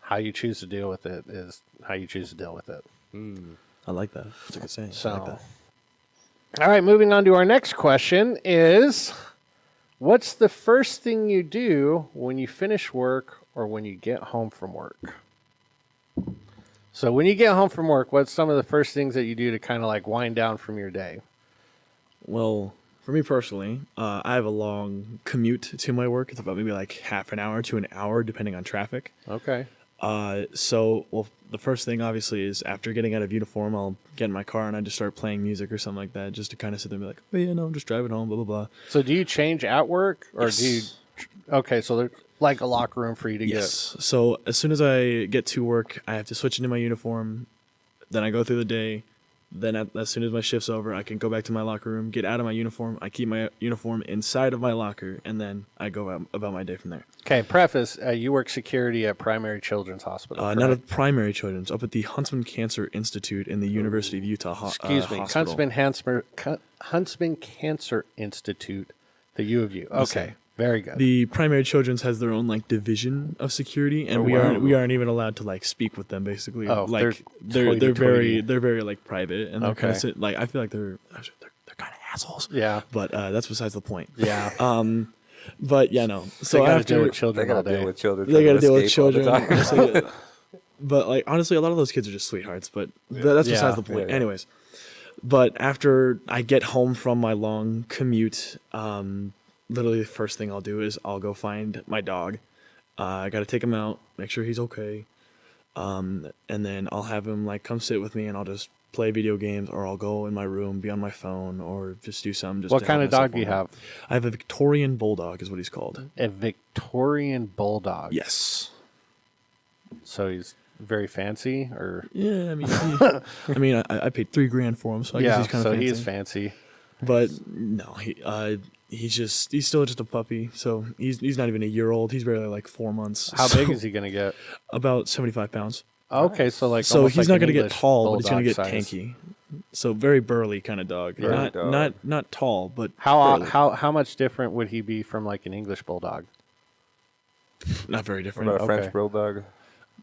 How you choose to deal with it is how you choose to deal with it. I like that. That's a good saying. So, I like that. all right, moving on to our next question is, what's the first thing you do when you finish work or when you get home from work? So when you get home from work, what's some of the first things that you do to kind of like wind down from your day? Well, for me personally, I have a long commute to my work. It's about maybe like half an hour to an hour, depending on traffic. Okay. So the first thing obviously is after getting out of uniform, I'll get in my car and I just start playing music or something like that, just to kind of sit there and be like, oh yeah, no, I'm just driving home, blah, blah, blah. So do you change at work or Yes. do you? Okay, so there's like a locker room for you to Yes. So as soon as I get to work, I have to switch into my uniform. Then I go through the day. Then as soon as my shift's over, I can go back to my locker room, get out of my uniform. I keep my uniform inside of my locker, and then I go out about my day from there. Okay, preface, you work security at Primary Children's Hospital, Not correct? at Primary Children's, up at the Huntsman Cancer Institute in the University of Utah Excuse me, hospital. Huntsman Cancer Institute, the U of U. Okay, very good. The Primary Children's has their own like division of security, and we aren't even allowed to like speak with them. Basically, Oh, like they're they're very like private, and they're kind Okay. of like I feel like they're kind of assholes. Yeah. But that's besides the point. Yeah. But yeah, no. So So got to after deal with They children all got to day. deal with children. they got to trying deal with escape all the children. time. So, but like honestly, a lot of those kids are just sweethearts. But that's Yeah. besides the point. Yeah. Anyways, but after I get home from my long commute, literally the first thing I'll do is I'll go find my dog. I got to take him out, make sure he's okay, and then I'll have him like come sit with me, and I'll just play video games, or I'll go in my room, be on my phone, or just do something. Just What to kind help of dog myself do you warm up. have? I have a Victorian Bulldog, is what he's called. A Victorian Bulldog. Yes. So he's very fancy, or Yeah, I mean, I paid $3,000 for him, so I guess yeah. he's kind So of fancy. he is fancy. But no, he's still just a puppy, so he's not even a year old. He's barely like 4 months. How so big is he going to get? About 75 pounds. Okay, so like So almost he's like not an going to get English tall, but he's going to bulldog get size. tanky. So very burly kind of dog. Burly dog. Not tall, but How burly. how much different would he be from like an English bulldog? Not very What different. about a Okay. French bulldog?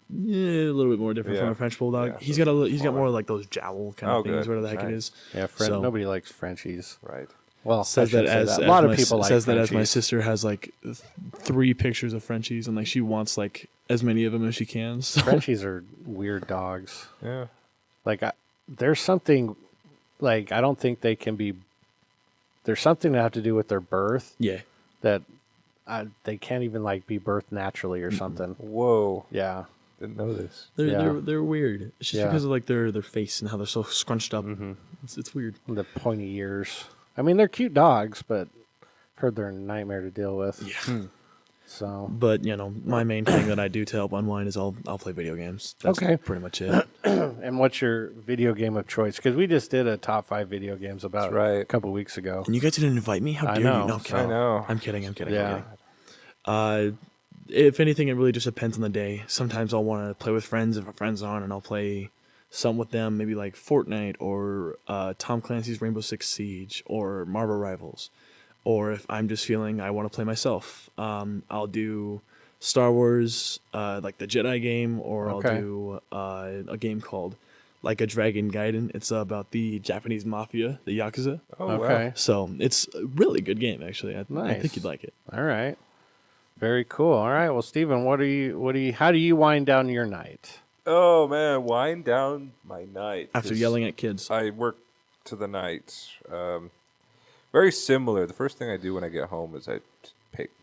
Yeah, a little bit more different from Yeah. a French bulldog. Yeah, he's so got more like those jowl kind of Oh, things, good. whatever the heck it Nice. is. Yeah, So- nobody likes Frenchies. Right. Well, Says I that shouldn't say as a lot my of people like says that as my Frenchies. sister has like 3 pictures of Frenchies, and like she wants like as many of them as she can. So. Frenchies are weird dogs. Yeah. Like there's something, like I don't think they can be. There's something that have to do with their birth Yeah. that they can't even like be birthed naturally or something. Whoa. Yeah. Didn't know this. They're weird. It's just Yeah. because of like their face and how they're so scrunched up. Mm-hmm. It's weird. The pointy ears. I mean, they're cute dogs, but I've heard they're a nightmare to deal with. Yeah. So But my main thing that I do to help unwind is I'll play video games. That's Okay. pretty much it. and what's your video game of choice? Because we just did a top 5 video games about That's right. a couple weeks ago. And you guys didn't invite me? How I dare know. you? No, I kidding. know. I'm kidding. Yeah. If anything, it really just depends on the day. Sometimes I'll want to play with friends if a friend's on, and I'll play some with them, maybe like Fortnite or Tom Clancy's Rainbow Six Siege or Marvel Rivals. Or if I'm just feeling I want to play myself, I'll do Star Wars, like the Jedi game, or Okay. I'll do a game called Like a Dragon Gaiden. It's about the Japanese mafia, the Yakuza. Oh, Okay. wow. So it's a really good game, actually. I Nice. think you'd like it. All right. Very cool. All right. Well, Stephen, how do you wind down your night? Oh, man. Wind down my night. After Just- yelling at kids. I work to the night. Very similar. The first thing I do when I get home is I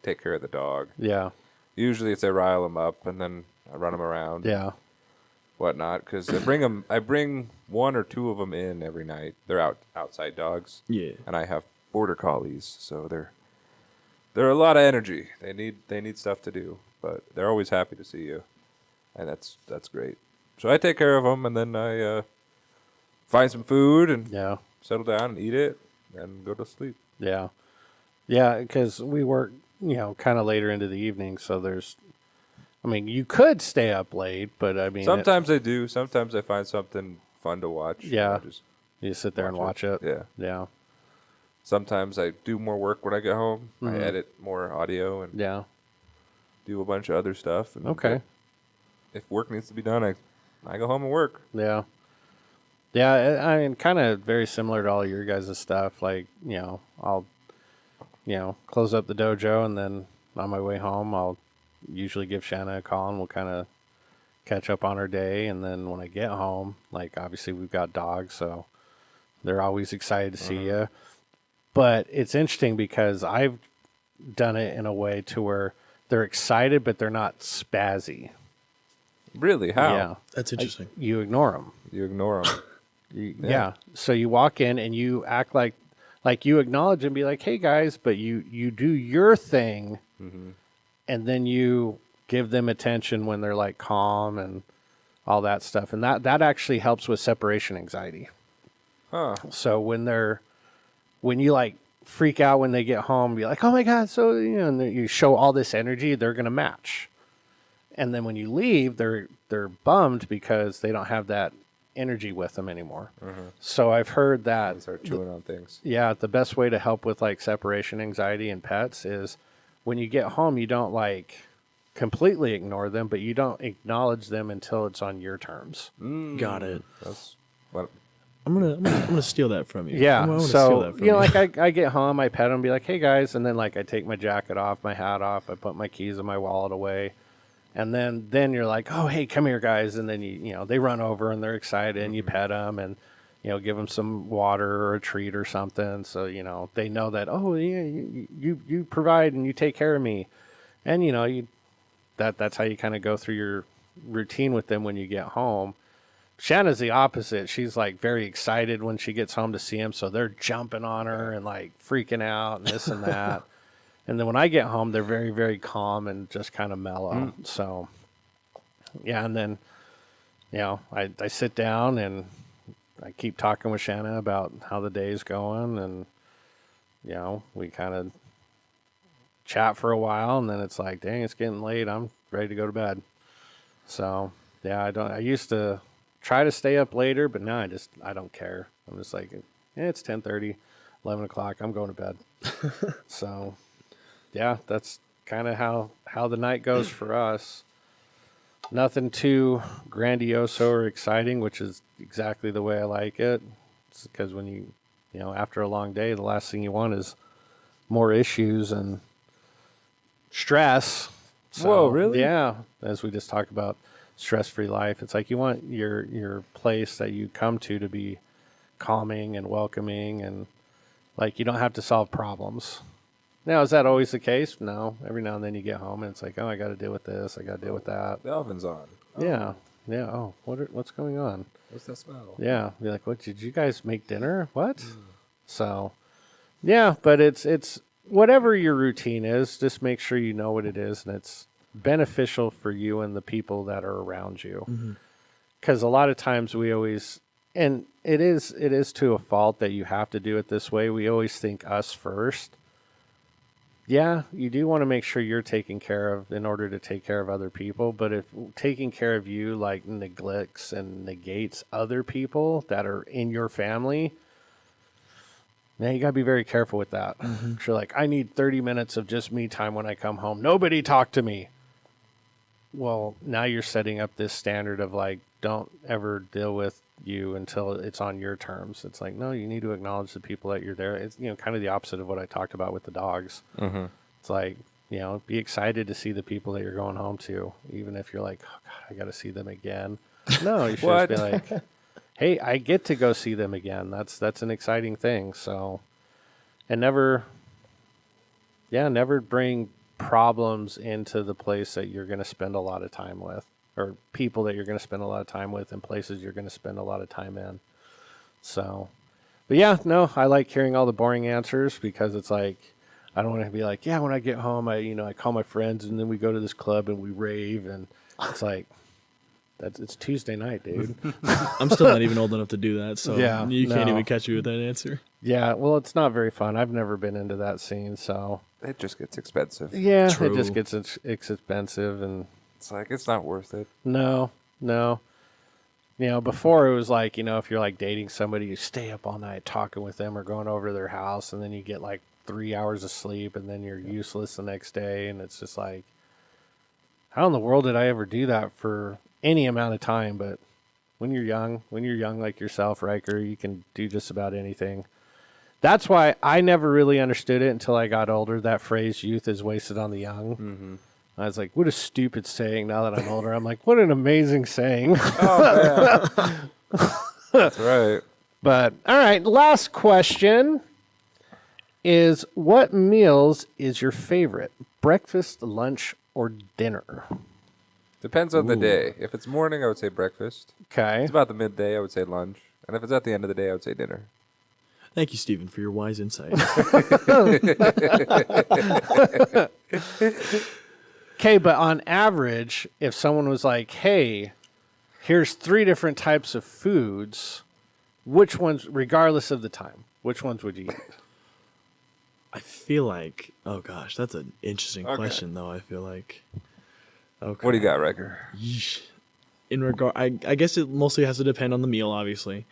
take care of the dog. Yeah. Usually it's I rile him up and then I run him around. Yeah. Whatnot, because I bring 1 or 2 of them in every night. They're outside dogs. Yeah. And I have border collies, so they're a lot of energy. They need stuff to do, but they're always happy to see you, and that's great. So I take care of them, and then I find some food and Yeah. settle down and eat it, and go to sleep. Yeah. Yeah. Because we work, kind of later into the evening. So you could stay up late, but I mean, Sometimes I do. Sometimes I find something fun to watch. Yeah. I just you sit there and watch it. Yeah. Yeah. Sometimes I do more work when I get home. Mhm. I edit more audio and Yeah. do a bunch of other stuff. And Okay. If work needs to be done, I go home and work. Yeah. Yeah. I mean, kind of very similar to all your guys' stuff. Like, I'll, close up the dojo, and then on my way home, I'll usually give Shanna a call, and we'll kind of catch up on her day. And then when I get home, like, obviously we've got dogs, so they're always excited to see you. But it's interesting because I've done it in a way to where they're excited, but they're not spazzy. Really? How? Yeah. That's interesting. You ignore them. You ignore them. Yeah. So you walk in and you act like you acknowledge and be like, "Hey guys," but you do your thing, and then you give them attention when they're like calm and all that stuff, and that actually helps with separation anxiety. Huh. So when you like freak out when they get home, be like, "Oh my god!" So and then you show all this energy, they're gonna match, and then when you leave, they're bummed because they don't have that energy with them anymore. So I've heard that I start chewing on things. yeah, the best way to help with like separation anxiety in pets is when you get home, you don't like completely ignore them, but you don't acknowledge them until it's on your terms. Got it. That's what. I'm gonna steal that from you. Yeah. I'm gonna steal So, that from you. like I get home, I pet them, be like, "Hey guys," and then like I take my jacket off, my hat off, I put my keys and my wallet away. And then you're like, "Oh, hey, come here, guys!" And then they run over and they're excited, and you pet them and give them some water or a treat or something. So they know that yeah, you provide and you take care of me, and that's how you kind of go through your routine with them when you get home. Shanna's the opposite. She's like very excited when she gets home to see him, so they're jumping on her and like freaking out and this and that. And then when I get home, they're very, very calm and just kind of mellow. So, yeah, and then, I sit down and I keep talking with Shanna about how the day's going. And, we kind of chat for a while. And then it's like, dang, it's getting late. I'm ready to go to bed. So, yeah, I used to try to stay up later, but now I don't care. I'm just like, it's 10:30, 11 o'clock. I'm going to bed. So... yeah, that's kind of how the night goes for us. Nothing too grandiose or exciting, which is exactly the way I like it. It's because when you after a long day, the last thing you want is more issues and stress. So, Whoa, really? Yeah, as we just talked about stress-free life, it's like you want your place that you come to be calming and welcoming, and like you don't have to solve problems. Now, is that always the case? No. Every now and then you get home and it's like, oh, I got to deal with this. I got to deal with that. The oven's on. Yeah. Yeah. Oh, what's going on? What's that smell? Yeah. Be like, what? Did you guys make dinner? What? So, yeah. But it's whatever your routine is. Just make sure you know what it is and it's beneficial for you and the people that are around you. Because a lot of times we always, and it is to a fault that you have to do it this way. We always think us first. Yeah, you do want to make sure you're taken care of in order to take care of other people. But if taking care of you like neglects and negates other people that are in your family, now you got to be very careful with that. You're like, I need 30 minutes of just me time when I come home. Nobody talk to me. well, now you're setting up this standard of like, don't ever deal with you until it's on your terms. It's like, no, you need to acknowledge the people that you're there. It's, kind of the opposite of what I talked about with the dogs. Mm-hmm. It's like, be excited to see the people that you're going home to, even if you're like, oh God, I got to see them again. No, you should just be like, hey, I get to go see them again. That's an exciting thing. So, and never bring problems into the place that you're going to spend a lot of time with, or people that you're going to spend a lot of time with, and places you're going to spend a lot of time in. So, but yeah, no, I like hearing all the boring answers, because it's like, I don't want to be like, yeah, when I get home, I call my friends and then we go to this club and we rave, and it's like, it's Tuesday night, dude. I'm still not even old enough to do that, so Yeah, you can't no. even catch me with that answer. Yeah, well, it's not very fun. I've never been into that scene, so It just gets expensive. yeah, True. it just gets expensive, and It's like, it's not worth it. no. Before it was like, if you're like dating somebody, you stay up all night talking with them or going over to their house, and then you get like 3 hours of sleep, and then you're useless the next day, and it's just like, how in the world did I ever do that for any amount of time? But when you're young like yourself, Ryker, you can do just about anything. That's why I never really understood it until I got older, that phrase, youth is wasted on the young. Mm-hmm. I was like, what a stupid saying. Now that I'm older, I'm like, what an amazing saying. Oh, man. That's right. But, all right, last question is, what meals is your favorite? Breakfast, lunch, or dinner? Depends on the day. If it's morning, I would say breakfast. Okay. It's about the midday, I would say lunch. And if it's at the end of the day, I would say dinner. Thank you, Stephen, for your wise insight. Okay, but on average, if someone was like, hey, here's 3 different types of foods, which ones, regardless of the time, which ones would you eat? I feel like, oh gosh, that's an interesting Okay. question, though. I feel like, okay. What do you got, Ryker? Yeesh. I guess it mostly has to depend on the meal, obviously.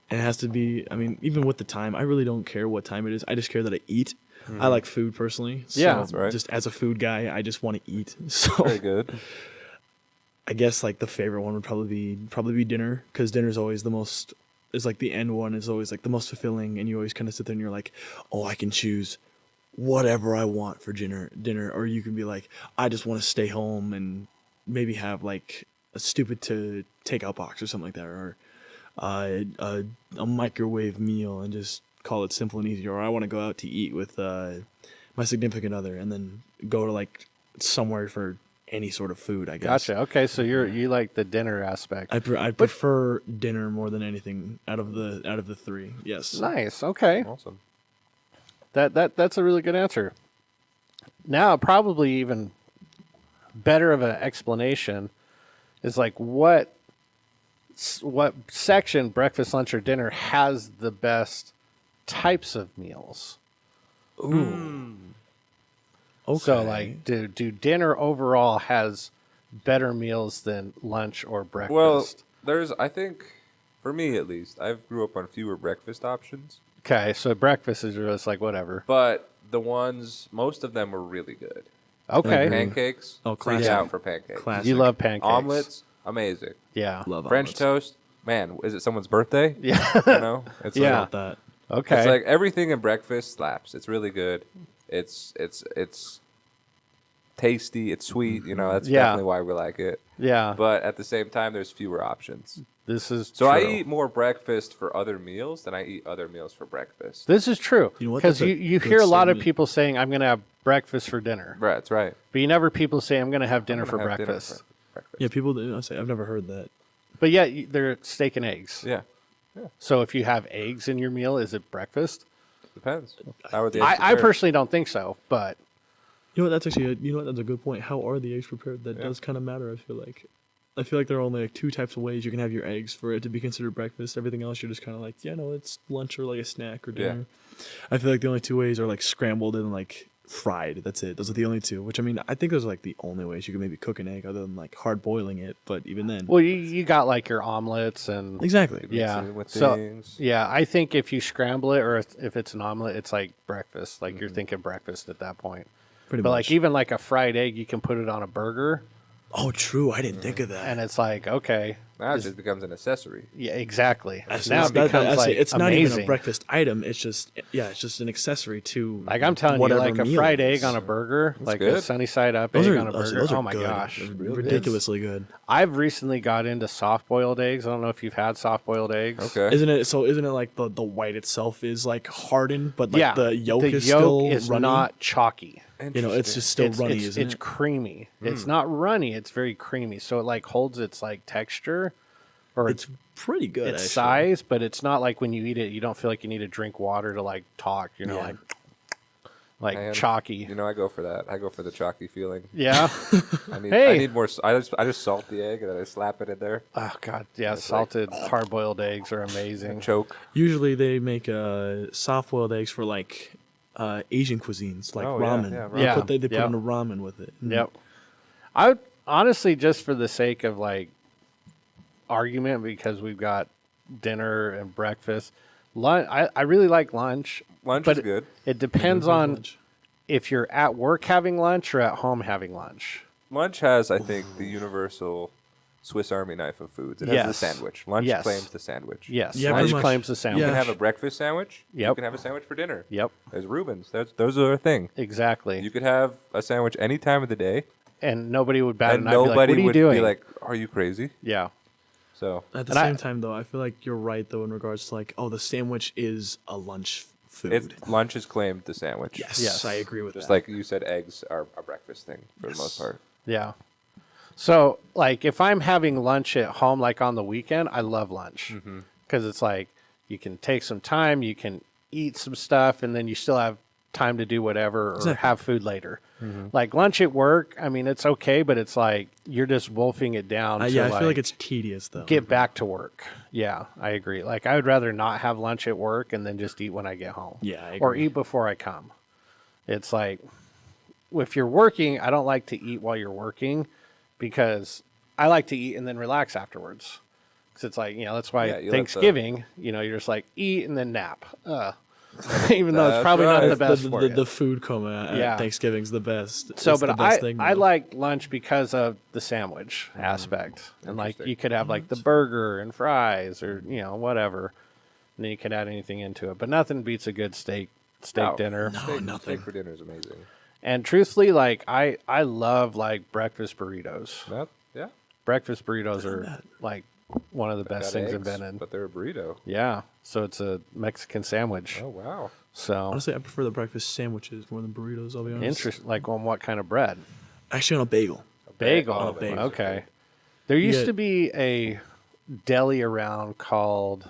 And it has to be, even with the time, I really don't care what time it is. I just care that I eat. I like food personally. So Yeah, that's right. just as a food guy, I just want to eat. So Very good. I guess like the favorite one would probably be dinner, because dinner's always the most, is like the end one is always like the most fulfilling, and you always kind of sit there and you're like, oh, I can choose whatever I want for dinner, or you can be like, I just want to stay home and maybe have like a stupid to takeout box or something like that, or a microwave meal and just call it simple and easy, or I want to go out to eat with my significant other and then go to like somewhere for any sort of food, I guess. Gotcha. Okay, so you like the dinner aspect. I prefer dinner more than anything out of the 3. Yes. Nice. Okay. Awesome. That's a really good answer. Now, probably even better of an explanation is like what section, breakfast, lunch, or dinner, has the best types of meals. Ooh. Okay. So like, do dinner overall has better meals than lunch or breakfast? Well, I think, for me at least, I've grew up on fewer breakfast options. Okay, so breakfast is just like whatever. But most of them were really good. Okay. Pancakes, Oh, freak classic. out for pancakes. Classic. You love pancakes. Omelets, amazing. Yeah. Love French omelets. toast, man, is it someone's birthday? Yeah. You know? It's Yeah. like, About that. Okay. it's like everything in breakfast slaps. It's really good. It's tasty. It's sweet. You know, that's Yeah. definitely why we like it. yeah. But at the same time, there's fewer options. This is So true. I eat more breakfast for other meals than I eat other meals for breakfast. This is true. You know what? Because That's a you good hear a lot of statement. people saying, I'm going to have breakfast for dinner. Right, that's right. But you never people say, I'm going to have dinner I'm for gonna have dinner breakfast. for breakfast. Yeah, people do. I say I've never heard that. But yeah, they're steak and eggs. Yeah, So if you have eggs in your meal, is it breakfast? depends. How are the eggs I prepared? personally don't think so, but You know what? That's actually that's a good point. How are the eggs prepared? That does kind of matter. I feel like there are only like 2 types of ways you can have your eggs for it to be considered breakfast. Everything else, you're just kind of like, yeah, no, it's lunch or like a snack or dinner. I feel like the only 2 ways are like scrambled and like fried. That's it. Those are the only 2. Which I think those are like the only ways you can maybe cook an egg, other than like hard boiling it. But even then, well, you got like your omelets and exactly. Mix yeah. it with So things. yeah, I think if you scramble it or if it's an omelet, it's like breakfast. Like you're thinking breakfast at that point. Pretty But much. like even like a fried egg, you can put it on a burger. Oh, true. I didn't think of that. And it's like, okay, Now it just becomes an accessory. yeah, exactly. That's- Now it becomes like it's not even a amazing. breakfast item. It's just an accessory to Like I'm telling you, whatever like a meal fried it egg is. on a burger, like good. a sunny side up Those egg are, on a burger. those are Oh my good. gosh, Those are ridiculously good. I've recently got into soft boiled eggs. I don't know if you've had soft boiled eggs. Okay. Isn't it like the white itself is like hardened, but like yeah, the yolk the is yolk still is runny? not chalky. You know, it's just still runny, it's, isn't it's it? creamy. It's not runny. It's very creamy. So it like holds its like texture, or It's pretty good. its actually. size, but it's not like when you eat it, you don't feel like you need to drink water to like talk. You know, Yeah. like Man, chalky. You know, I go for that. I go for the chalky feeling. Yeah. I Hey. need more. I just salt the egg and then I slap it in there. Oh god, yeah. Salted hard boiled eggs are amazing. Choke. Usually they make soft-boiled eggs for like Asian cuisines, like Oh, yeah, ramen. yeah, ramen. They put Yep. in a ramen with it. Yep. I would honestly, just for the sake of like argument, because we've got dinner and breakfast, lunch. I really like lunch. Lunch but is good. It depends on if you're at work having lunch or at home having lunch. Lunch has, I think, the universal Swiss Army knife of foods. It has the Yes. sandwich. Lunch Yes. claims the sandwich. Yes. Yeah, lunch pretty much. claims the sandwich. You Yeah. can have a breakfast sandwich. You Yep. can have a sandwich for dinner. Yep. There's Reuben's. Those are a thing. Exactly. You could have a sandwich any time of the day, And nobody would bat and an eye. Be like, nobody what are you would doing? be like, "Are you crazy?" yeah. So At the And same time, though, I feel like you're right, though, in regards to like, oh, the sandwich is a lunch food. lunch has claimed the sandwich. Yes, I agree with Just that. like you said, eggs are a breakfast thing for the most part. Yeah. So, like, if I'm having lunch at home, like on the weekend, I love lunch because it's like you can take some time, you can eat some stuff, and then you still have time to do whatever or Exactly. have food later. Like lunch at work, I mean, it's okay, but it's like you're just wolfing it down. To yeah, I feel like it's tedious, though. get back to work. Yeah, I agree. Like, I would rather not have lunch at work and then just eat when I get home. Yeah, I or agree. eat before I come. It's like, if you're working, I don't like to eat while you're working because I like to eat and then relax afterwards. Because it's like, that's why Yeah, you let Thanksgiving, you're just like eat and then nap. Even though it's That's probably not right. the best for you. the food coma at Yeah. Thanksgiving's the best. So, It's but the best thing, I though. like lunch because of the sandwich aspect, and like you could have like the burger and fries or whatever, and then you could add anything into it. But nothing beats a good steak No. dinner. nothing. Steak for dinner is amazing. And truthfully, like I love like breakfast burritos. Yeah. Breakfast burritos are like one of the best Got things eggs, invented. but they're a burrito. Yeah, so it's a Mexican sandwich. Oh wow. So Honestly, I prefer the breakfast sandwiches more than burritos. I'll be honest. interesting. Like on what kind of bread? Actually, on a bagel. Bagel. Oh, bagels are Okay. There used Yeah. to be a deli around called.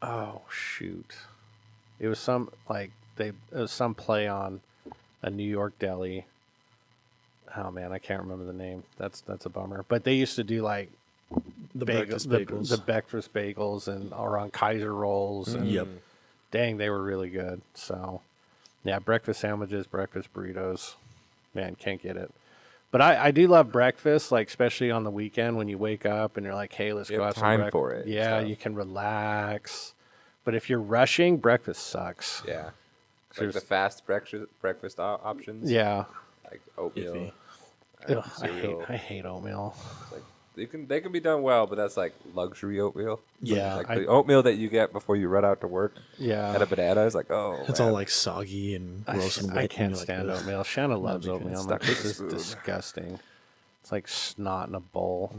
Oh shoot! It was some it was some play on a New York deli. Oh man, I can't remember the name. That's a bummer. But they used to do like The bagels, breakfast bagels. the breakfast bagels, and or on Kaiser rolls. And Yep. dang, they were really good. So, yeah, breakfast sandwiches, breakfast burritos. Man, can't get it. But I do love breakfast, like especially on the weekend when you wake up and you're like, hey, let's You go have have time some for it and Yeah, stuff. you can relax. But if you're rushing, breakfast sucks. Yeah. Like There's- the fast breakfast options. Yeah. Like oatmeal. Iffy. Ugh, cereal. I hate oatmeal. Like they can be done well, but that's like luxury oatmeal. Yeah, Like I- the oatmeal that you get before you run out to work Yeah. at a banana is like, oh, It's man. all like soggy and gross and wet. I and can't you're like, stand "Ugh." oatmeal. Shanna loves big fan. oatmeal. I'm Stuck like, with this the is spoon. disgusting. It's like snot in a bowl.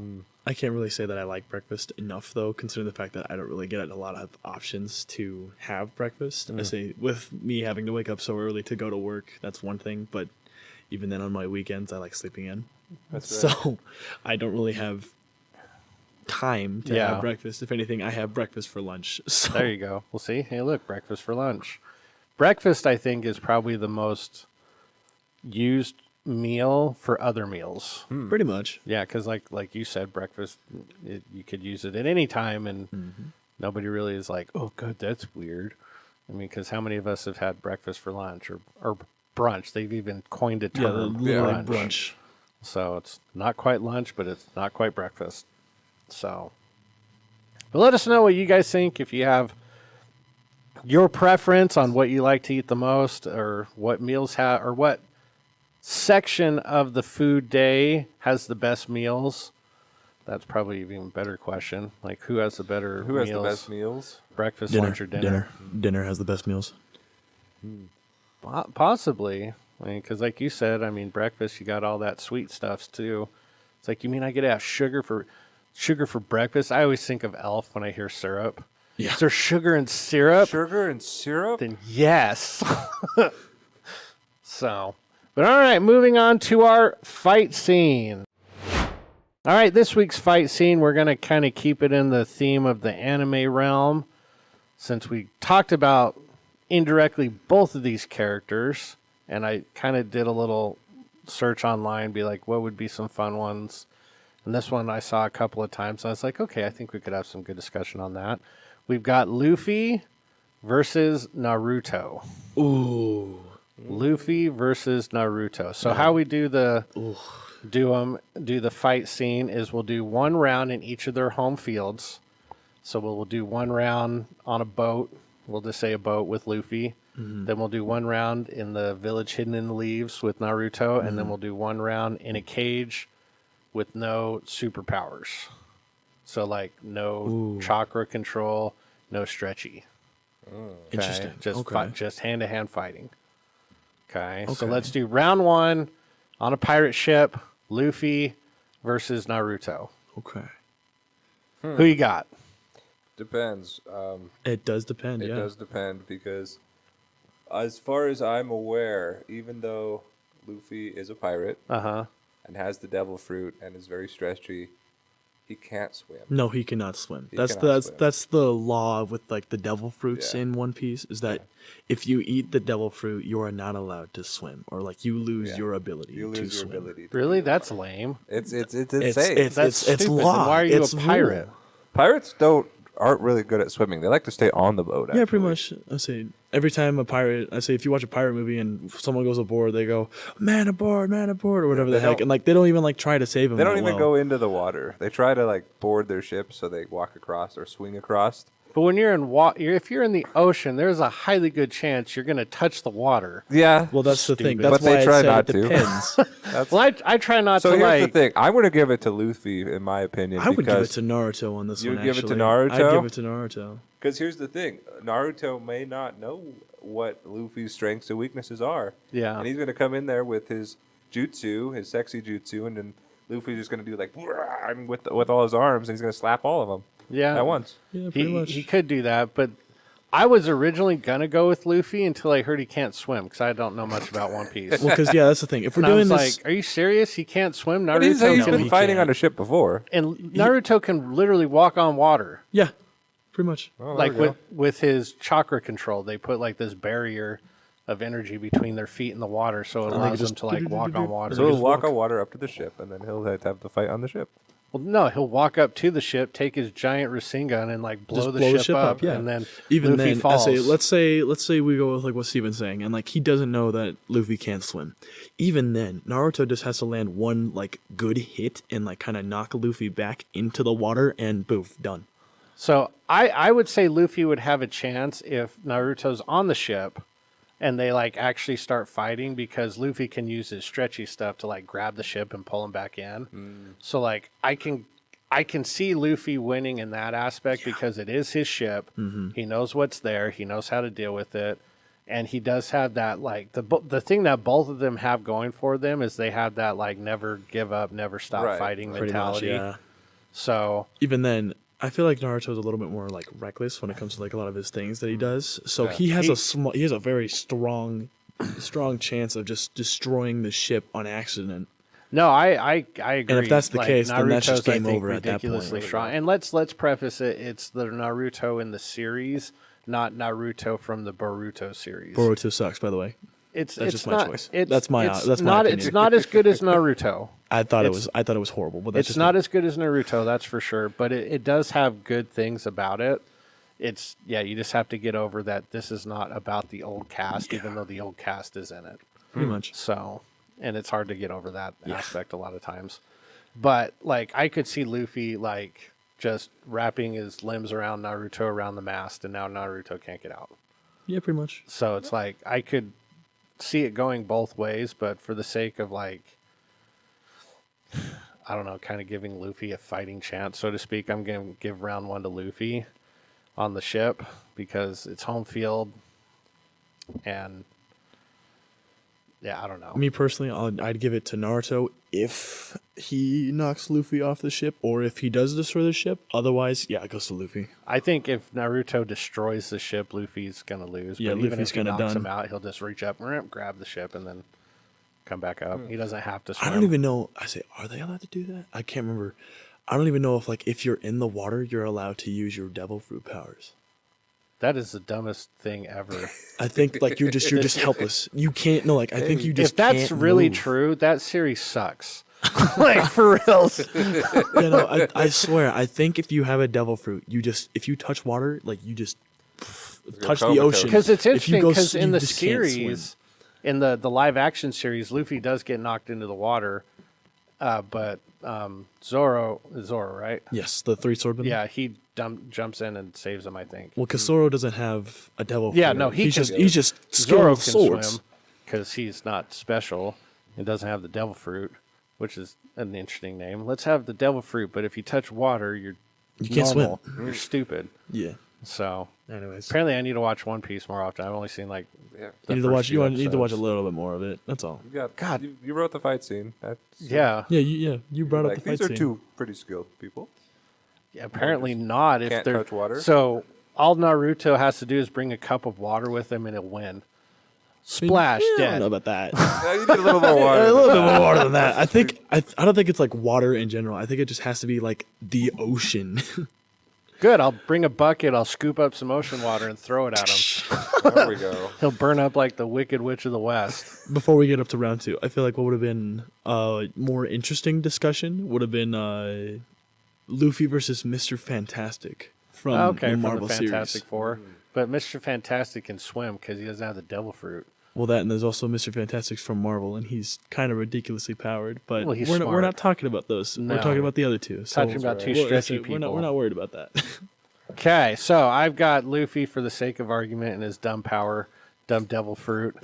I can't really say that I like breakfast enough, though, considering the fact that I don't really get a lot of options to have breakfast. I say, with me having to wake up so early to go to work, that's one thing. But even then, on my weekends, I like sleeping in. That's right. So I don't really have time to Yeah. have breakfast. If anything, I have breakfast for lunch. So There you go. We'll see. Hey, look, breakfast for lunch. Breakfast, I think, is probably the most used meal for other meals. pretty much. Yeah, because like you said, breakfast, you could use it at any time, and nobody really is like, oh, God, that's weird. I mean, because how many of us have had breakfast for lunch or brunch? They've even coined a Yeah, the term, literally brunch. brunch. So it's not quite lunch, but it's not quite breakfast. So, but let us know what you guys think. If you have your preference on what you like to eat the most, or what meals have, or what section of the food day has the best meals? That's probably an even better question. Like, who has the better Who meals? has the best meals? Breakfast, lunch, or dinner? Dinner has the best meals. Possibly. I mean, because like you said, I mean, breakfast, you got all that sweet stuff too. It's like, you mean I get to have sugar for breakfast? I always think of Elf when I hear syrup. Yeah. Is there sugar and syrup? Sugar and syrup? Then yes. So, but all right, moving on to our fight scene. All right, this week's fight scene, we're going to kind of keep it in the theme of the anime realm, since we talked about indirectly both of these characters, and I kind of did a little search online, be like, what would be some fun ones? And this one I saw a couple of times, and I was like, okay, I think we could have some good discussion on that. We've got Luffy versus Naruto. Ooh. Luffy versus Naruto. So how we do the fight scene is we'll do one round in each of their home fields. So we'll do one round on a boat. We'll just say a boat with Luffy. Mm-hmm. Then we'll do one round in the village hidden in the leaves with Naruto. Mm-hmm. And then we'll do one round in a cage with no superpowers. So like no chakra control, no stretchy. Okay? Interesting. Just hand-to-hand fighting. Okay, so let's do round one on a pirate ship, Luffy versus Naruto. Okay. Who you got? Depends. It does depend, It does depend because as far as I'm aware, even though Luffy is a pirate and has the devil fruit and is very stretchy, he can't swim. No, he cannot swim. He That's cannot swim. that's the law with like the devil fruits in One Piece is that if you eat the devil fruit, you are not allowed to swim, or like you lose your ability You to lose your swim. ability. To Really? That's lame. It's insane. It's That's it's stupid. law. Then why are you It's a pirate? rule. Pirates aren't really good at swimming. They like to stay on the boat. Yeah, actually. pretty much. I say every time if you watch a pirate movie and someone goes aboard, they go, man aboard, or whatever the heck. And like, they don't even like try to save him. They don't even go into the water. They try to like board their ship so they walk across or swing across. But when you're in if you're in the ocean, there's a highly good chance you're going to touch the water. Yeah. Well, that's the thing. Stupid. That's But they why try I said not it to. depends. Well, I try not So to here's like. the thing. I'm going to give it to Luffy, in my opinion. I would give it because to Naruto on this You one, would give it to actually. Naruto? I'd give it to Naruto. Because here's the thing. Naruto may not know what Luffy's strengths and weaknesses are. Yeah. And he's going to come in there with his jutsu, his sexy jutsu, and then Luffy's just going to do like with all his arms, and he's going to slap all of them at once. Yeah, pretty much. He could do that, but I was originally going to go with Luffy until I heard he can't swim because I don't know much about One Piece. Well, because that's the thing. If we're And I doing was this, like, are you serious? He can't swim? But he's Naruto been he fighting can't. on a ship before. and Naruto can literally walk on water. yeah, pretty much. Oh, there Like we go. with his chakra control, they put like this barrier of energy between their feet and the water, so it allows them to like walk on water. So he'll walk on water up to the ship, and then he'll have the fight on the ship. Well, no, he'll walk up to the ship, take his giant Rasengan, and like blow the ship up, yeah. and then Even Luffy then, falls. I say, let's say we go with like what Steven's saying, and like he doesn't know that Luffy can't swim. Even then, Naruto just has to land one like good hit and like kind of knock Luffy back into the water, and boof, done. So I would say Luffy would have a chance if Naruto's on the ship and they like actually start fighting because Luffy can use his stretchy stuff to like grab the ship and pull him back in. So like I can see Luffy winning in that aspect because it is his ship. He knows what's there. He knows how to deal with it. And he does have that like the thing that both of them have going for them is they have that like never give up, never stop fighting Pretty much, mentality. yeah. So Even then, I feel like Naruto's a little bit more like reckless when it comes to like a lot of his things that he does. So he has a very strong chance of just destroying the ship on accident. no, I agree. And if that's the case, then that's just Naruto's, I game think, over at that point. ridiculously strong. And let's preface it: it's the Naruto in the series, not Naruto from the Boruto series. Boruto sucks, by the way. It's just my not, choice. It's, That's my it's opinion. not. It's not as good as Naruto. I thought it was horrible, but that's It's not as good as Naruto, that's for sure. But it does have good things about it. It's you just have to get over that this is not about the old cast, even though the old cast is in it. pretty much. So, and it's hard to get over that aspect a lot of times. But like, I could see Luffy like just wrapping his limbs around Naruto around the mast, and now Naruto can't get out. Yeah, pretty much. So it's like I could see it going both ways, but for the sake of like, I don't know, kind of giving Luffy a fighting chance, so to speak, I'm going to give round 1 to Luffy on the ship because it's home field. And yeah, I don't know. Me personally, I'd give it to Naruto if he knocks Luffy off the ship, or if he does destroy the ship. Otherwise, yeah, it goes to Luffy. I think if Naruto destroys the ship, Luffy's going to lose. Yeah, but even Luffy's if he knocks done. him out, he'll just reach up, grab the ship, and then come back up. He doesn't have to swim. I don't even know. Are they allowed to do that? I can't remember. I don't even know if like if you're in the water, you're allowed to use your devil fruit powers. That is the dumbest thing ever. I think like you're just helpless. You can't I think you just If that's can't really move. true, that series sucks. Like for reals. I swear. I think if you have a devil fruit, if you touch water, like you just touch the ocean. Because it's If you interesting. go Because in you the just can't swim. series, in the live action series, Luffy does get knocked into the water, but Zoro, right? Yes, the 3 swordman. Yeah, he jumps in and saves him. I think. Well, because Zoro doesn't have a devil fruit. Yeah, no, he's can- just Zoro skilled can swords. swim because he's not special. He doesn't have the devil fruit, which is an interesting name. Let's have the devil fruit, but if you touch water, you can't normal. swim. You're stupid. Yeah. So, Anyways, apparently, I need to watch One Piece more often. I've only seen like Yeah. the you need to first watch. few You need to watch a episodes. little bit more of it. That's all. You got, God. you wrote the fight scene. That's, Yeah. Yeah, you brought up like, the fight these are scene. 2 pretty skilled people. Yeah, apparently not. If Can't they're touch water? So all Naruto has to do is bring a cup of water with him, and he'll win. Splash, I dead. don't know about that. Yeah, you need a little more water. A little bit more water than that. I think I don't think it's like water in general. I think it just has to be like the ocean. Good. I'll bring a bucket. I'll scoop up some ocean water and throw it at him. There we go. He'll burn up like the Wicked Witch of the West. Before we get up to round 2, I feel like what would have been a more interesting discussion would have been Luffy versus Mr. Fantastic from Okay, the from Marvel the Fantastic series. Four. But Mr. Fantastic can swim because he doesn't have the devil fruit. Well, that and there's also Mr. Fantastic from Marvel, and he's kind of ridiculously powered. But Well, he's we're smart. not talking about those. No. We're talking about the other 2. So Talking about two we're- stretchy we're people. not worried about that. Okay, so I've got Luffy for the sake of argument and his dumb power, dumb devil fruit,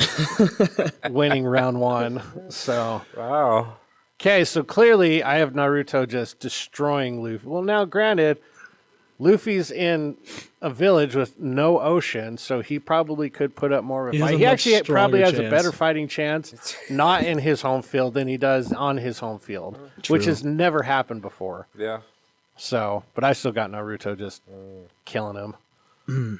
winning round 1. So, Wow. okay, so clearly I have Naruto just destroying Luffy. Well, now granted, Luffy's in a village with no ocean, so he probably could put up more of a He has fight. a He much actually probably has stronger a better chance. fighting chance not in his home field than he does on his home field, which True. has never happened before. Yeah. So, but I still got Naruto just killing him.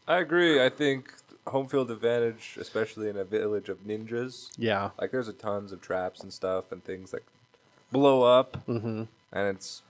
I agree. I think home field advantage, especially in a village of ninjas. Yeah. Like there's a tons of traps and stuff and things that blow up, and it's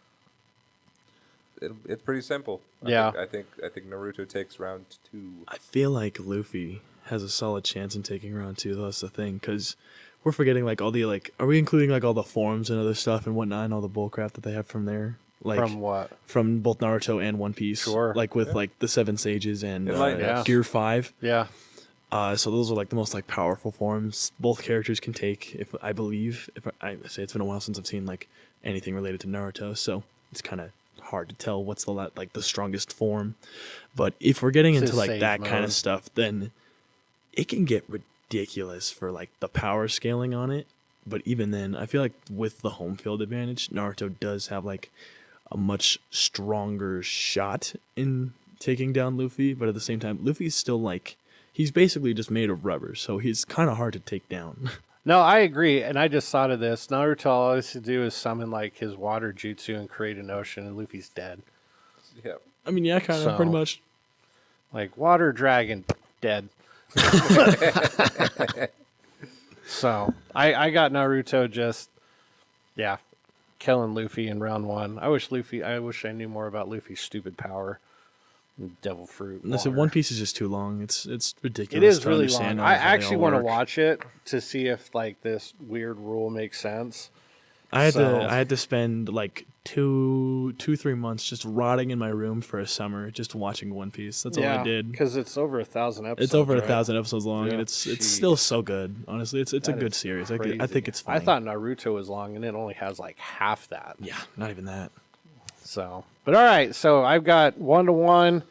pretty simple. Yeah. I think Naruto takes round 2. I feel like Luffy has a solid chance in taking round 2. Though, that's the thing, because we're forgetting like all the like. Are we including like all the forms and other stuff and whatnot and all the bullcrap that they have from there? Like From what? From both Naruto and One Piece. Sure. Like with like the 7 sages and Enlighten us. Gear 5. Yeah. So those are like the most like powerful forms both characters can take. If I say it's been a while since I've seen like anything related to Naruto, so it's kind of hard to tell what's the strongest form. But if we're getting It's into his like sage that kind mode. of stuff, then it can get ridiculous for like the power scaling on it. But even then, I feel like with the home field advantage, Naruto does have like a much stronger shot in taking down Luffy. But at the same time, Luffy's still like, he's basically just made of rubber, so he's kind of hard to take down. No, I agree, and I just thought of this. Naruto all he has to do is summon like his water jutsu and create an ocean, and Luffy's dead. Yeah. I mean, yeah, kind of, So- pretty much. Like water dragon, dead. So I got Naruto just, yeah, killing Luffy in round 1. I wish I knew more about Luffy's stupid power, and devil fruit. Listen, water. One Piece is just too long. It's ridiculous. It is to really understand long. how I they actually all want to work. watch it to see if like this weird rule makes sense. I So- had to spend like 2-3 months just rotting in my room for a summer just watching One Piece. That's all I did. because it's over 1,000 episodes. It's over right? 1,000 episodes long, Yeah. and it's Jeez. still so good. Honestly, it's a That good is series. I crazy. think it's funny. I thought Naruto was long, and it only has like half that. yeah, not even that. So, but all right. So I've got 1-1.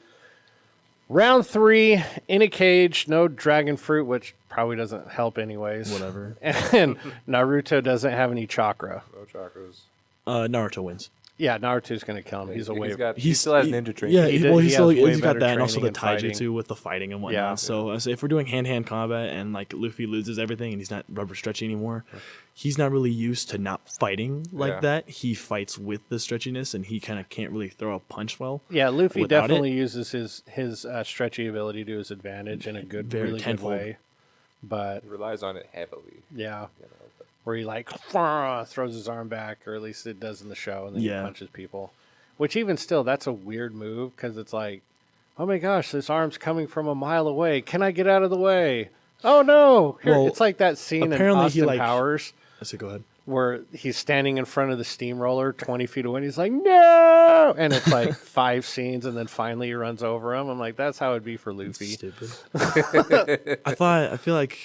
Round 3, in a cage, no dragon fruit, which probably doesn't help anyways. Whatever. And Naruto doesn't have any chakra. No chakras. Naruto wins. Yeah, Naruto's going to kill him. He's a way... He still has ninja training. Yeah, He he's has way got better that, and also the training and taijutsu fighting. with the fighting and whatnot. Yeah. So if we're doing hand-to-hand combat and like Luffy loses everything and he's not rubber stretchy anymore, he's not really used to not fighting like Yeah. that. He fights with the stretchiness, and he kind of can't really throw a punch well. Yeah, Luffy without definitely uses his stretchy ability to his advantage in a good, Very really good tenfold. way. But, He relies on it heavily. yeah, You know, but where he like throws his arm back, or at least it does in the show, and then Yeah. he punches people. Which even still, that's a weird move, because it's like, oh my gosh, this arm's coming from a mile away. Can I get out of the way? Oh no! Here, Well, it's like that scene in apparently he, Austin like- Powers I say, go ahead. where he's standing in front of the steamroller 20 feet away, and he's like, no! And it's like 5 scenes, and then finally he runs over him. I'm like, that's how it'd be for Luffy. Stupid. I feel like,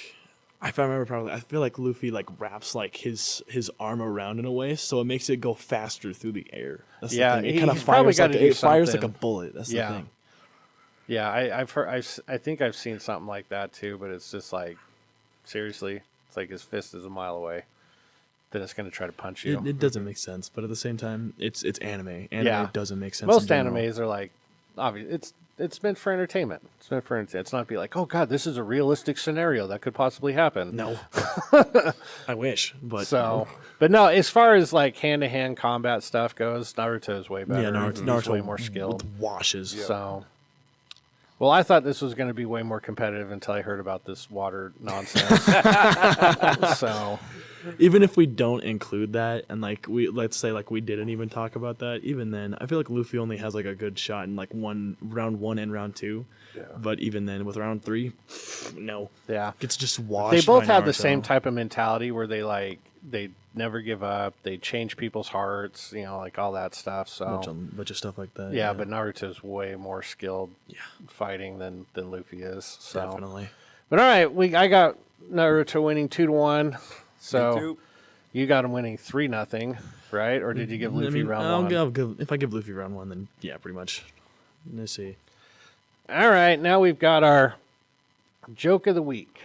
if I remember properly, I feel like Luffy like wraps like his arm around in a way, so it makes it go faster through the air. That's Yeah, the thing. It kind of he's probably fires like gotta do it fires like a something. bullet. That's Yeah. the thing. Yeah, I've heard. I think I've seen something like that too, but it's just like, seriously, it's like his fist is a mile away. Then it's going to try to punch you. It doesn't make sense, but at the same time, it's anime. Anime Yeah. doesn't make sense. Most in general. animes are like, obvious. It's meant for entertainment. It's meant for entertainment. It's not be like, oh god, this is a realistic scenario that could possibly happen. No, I wish, but So, but no, as far as like hand to hand combat stuff goes, Naruto is way better. yeah, Naruto He's way more skilled. washes. So, well, I thought this was going to be way more competitive until I heard about this water nonsense. So, Even if we don't include that, and like let's say like we didn't even talk about that, even then, I feel like Luffy only has like a good shot in like round 1 and round 2. Yeah. But even then, with round 3, no, yeah. it's just washed. They both by have the Naruto. same type of mentality where they never give up. They change people's hearts, like all that stuff. So, bunch of stuff like that. yeah, but Naruto's way more skilled Yeah. fighting than Luffy is. So. Definitely. But all right, I got Naruto winning 2-1. So Me too. you got him winning 3-0, right? Or did you give Luffy round 1? If I give Luffy round 1, then yeah, pretty much. Let's see. All right, now we've got our joke of the week.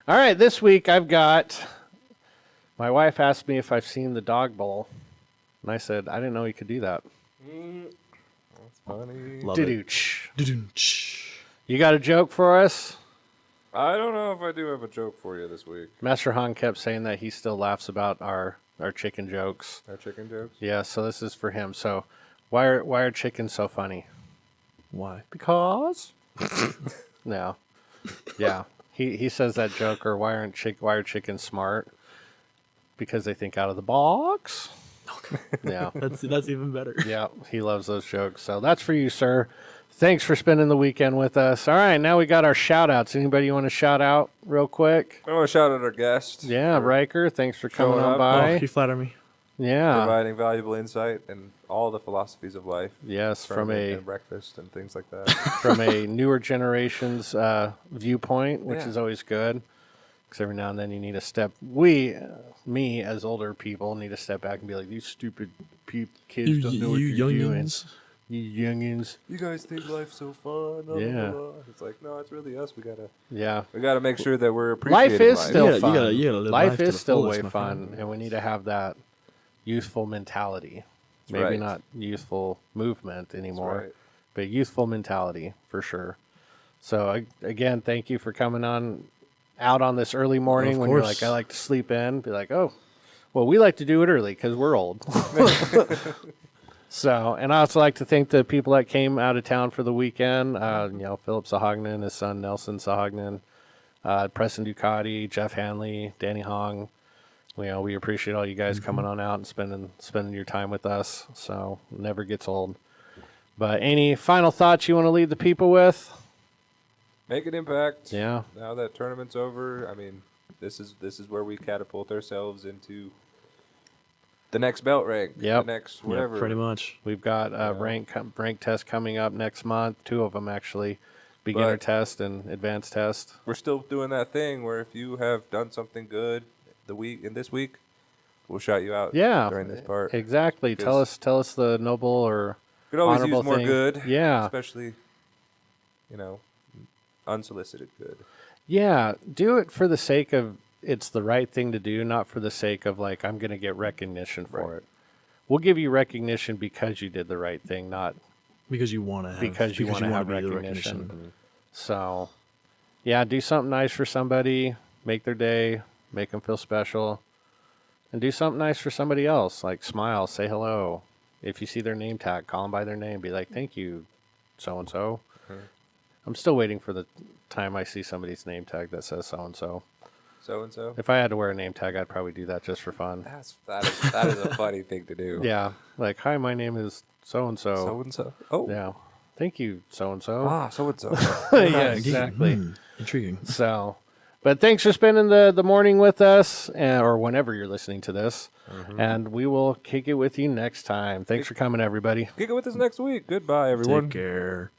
All right, this week I've got, my wife asked me if I've seen the dog bowl, and I said, I didn't know you could do that. That's funny. Love it. Doo-doo-ch. Doo-doo-ch. You got a joke for us? I don't know if I do have a joke for you this week. Master Han kept saying that he still laughs about our chicken jokes. Our chicken jokes? Yeah, so this is for him. So why are chickens so funny? Why? Because? No. Yeah. He says that joke, or why are chickens smart? Because they think out of the box. Yeah. That's even better. Yeah. He loves those jokes. So that's for you, sir. Thanks for spending the weekend with us. All right, now we got our shout outs. Anybody you want to shout out real quick? I want to shout out our guest. Yeah, for Riker, thanks for coming showing on up. by. Oh, you flatter me. Yeah. providing valuable insight and all the philosophies of life. Yes, from and a breakfast and things like that. from a newer generation's viewpoint, which Yeah. is always good. Because every now and then you need to step. Me as older people, need to step back and be like, these stupid kids don't know what you're doing. You youngins. You guys think life's so fun. Blah, Yeah. blah, blah. It's like, no, it's really us. Yeah. We gotta make sure that we're appreciating Life is life. still You gotta- fun. you gotta live life life to is the still fullest, way my fun, friend. and we need to have that youthful mentality. That's Maybe right. not youthful movement anymore, right. but youthful mentality for sure. So again, thank you for coming out on this early morning Of when you're course. like, I like to sleep in. Be like, oh, well, we like to do it early because we're old. So, and I also like to thank the people that came out of town for the weekend. Philip Sahagnan, his son Nelson Sahagnan, Preston Ducati, Jeff Hanley, Danny Hong. We appreciate all you guys coming on out and spending your time with us. So never gets old. But any final thoughts you want to leave the people with? Make an impact. Yeah. Now that tournament's over, I mean, this is where we catapult ourselves into the next belt rank. Yep. The next Yeah, whatever. pretty much. We've got rank test coming up next month. 2 of them actually, beginner But- test and advanced test. We're still doing that thing where if you have done something good this week, we'll shout you out. Yeah, During this part. exactly. Tell us the noble or Could always honorable use more thing. good. Yeah. Especially unsolicited good. Yeah, do it for the sake of it's the right thing to do, not for the sake of like I'm going to get recognition for it. We'll give you recognition because you did the right thing, not Because you want to have. because you want to have be the recognition. So, yeah, do something nice for somebody, make their day, make them feel special, and do something nice for somebody else. Like smile, say hello. If you see their name tag, call them by their name. Be like, thank you, so and so. I'm still waiting for the time I see somebody's name tag that says so and so. So and so. If I had to wear a name tag, I'd probably do that just for fun. That is a funny thing to do. Yeah, like hi, my name is so and so. So and so. Oh. Yeah, thank you, so and so. So and so. Yeah, exactly. Intriguing. So, but thanks for spending the morning with us, or whenever you're listening to this. And we will kick it with you next time. Thanks for coming, everybody. Kick it with us next week. Goodbye, everyone. Take care.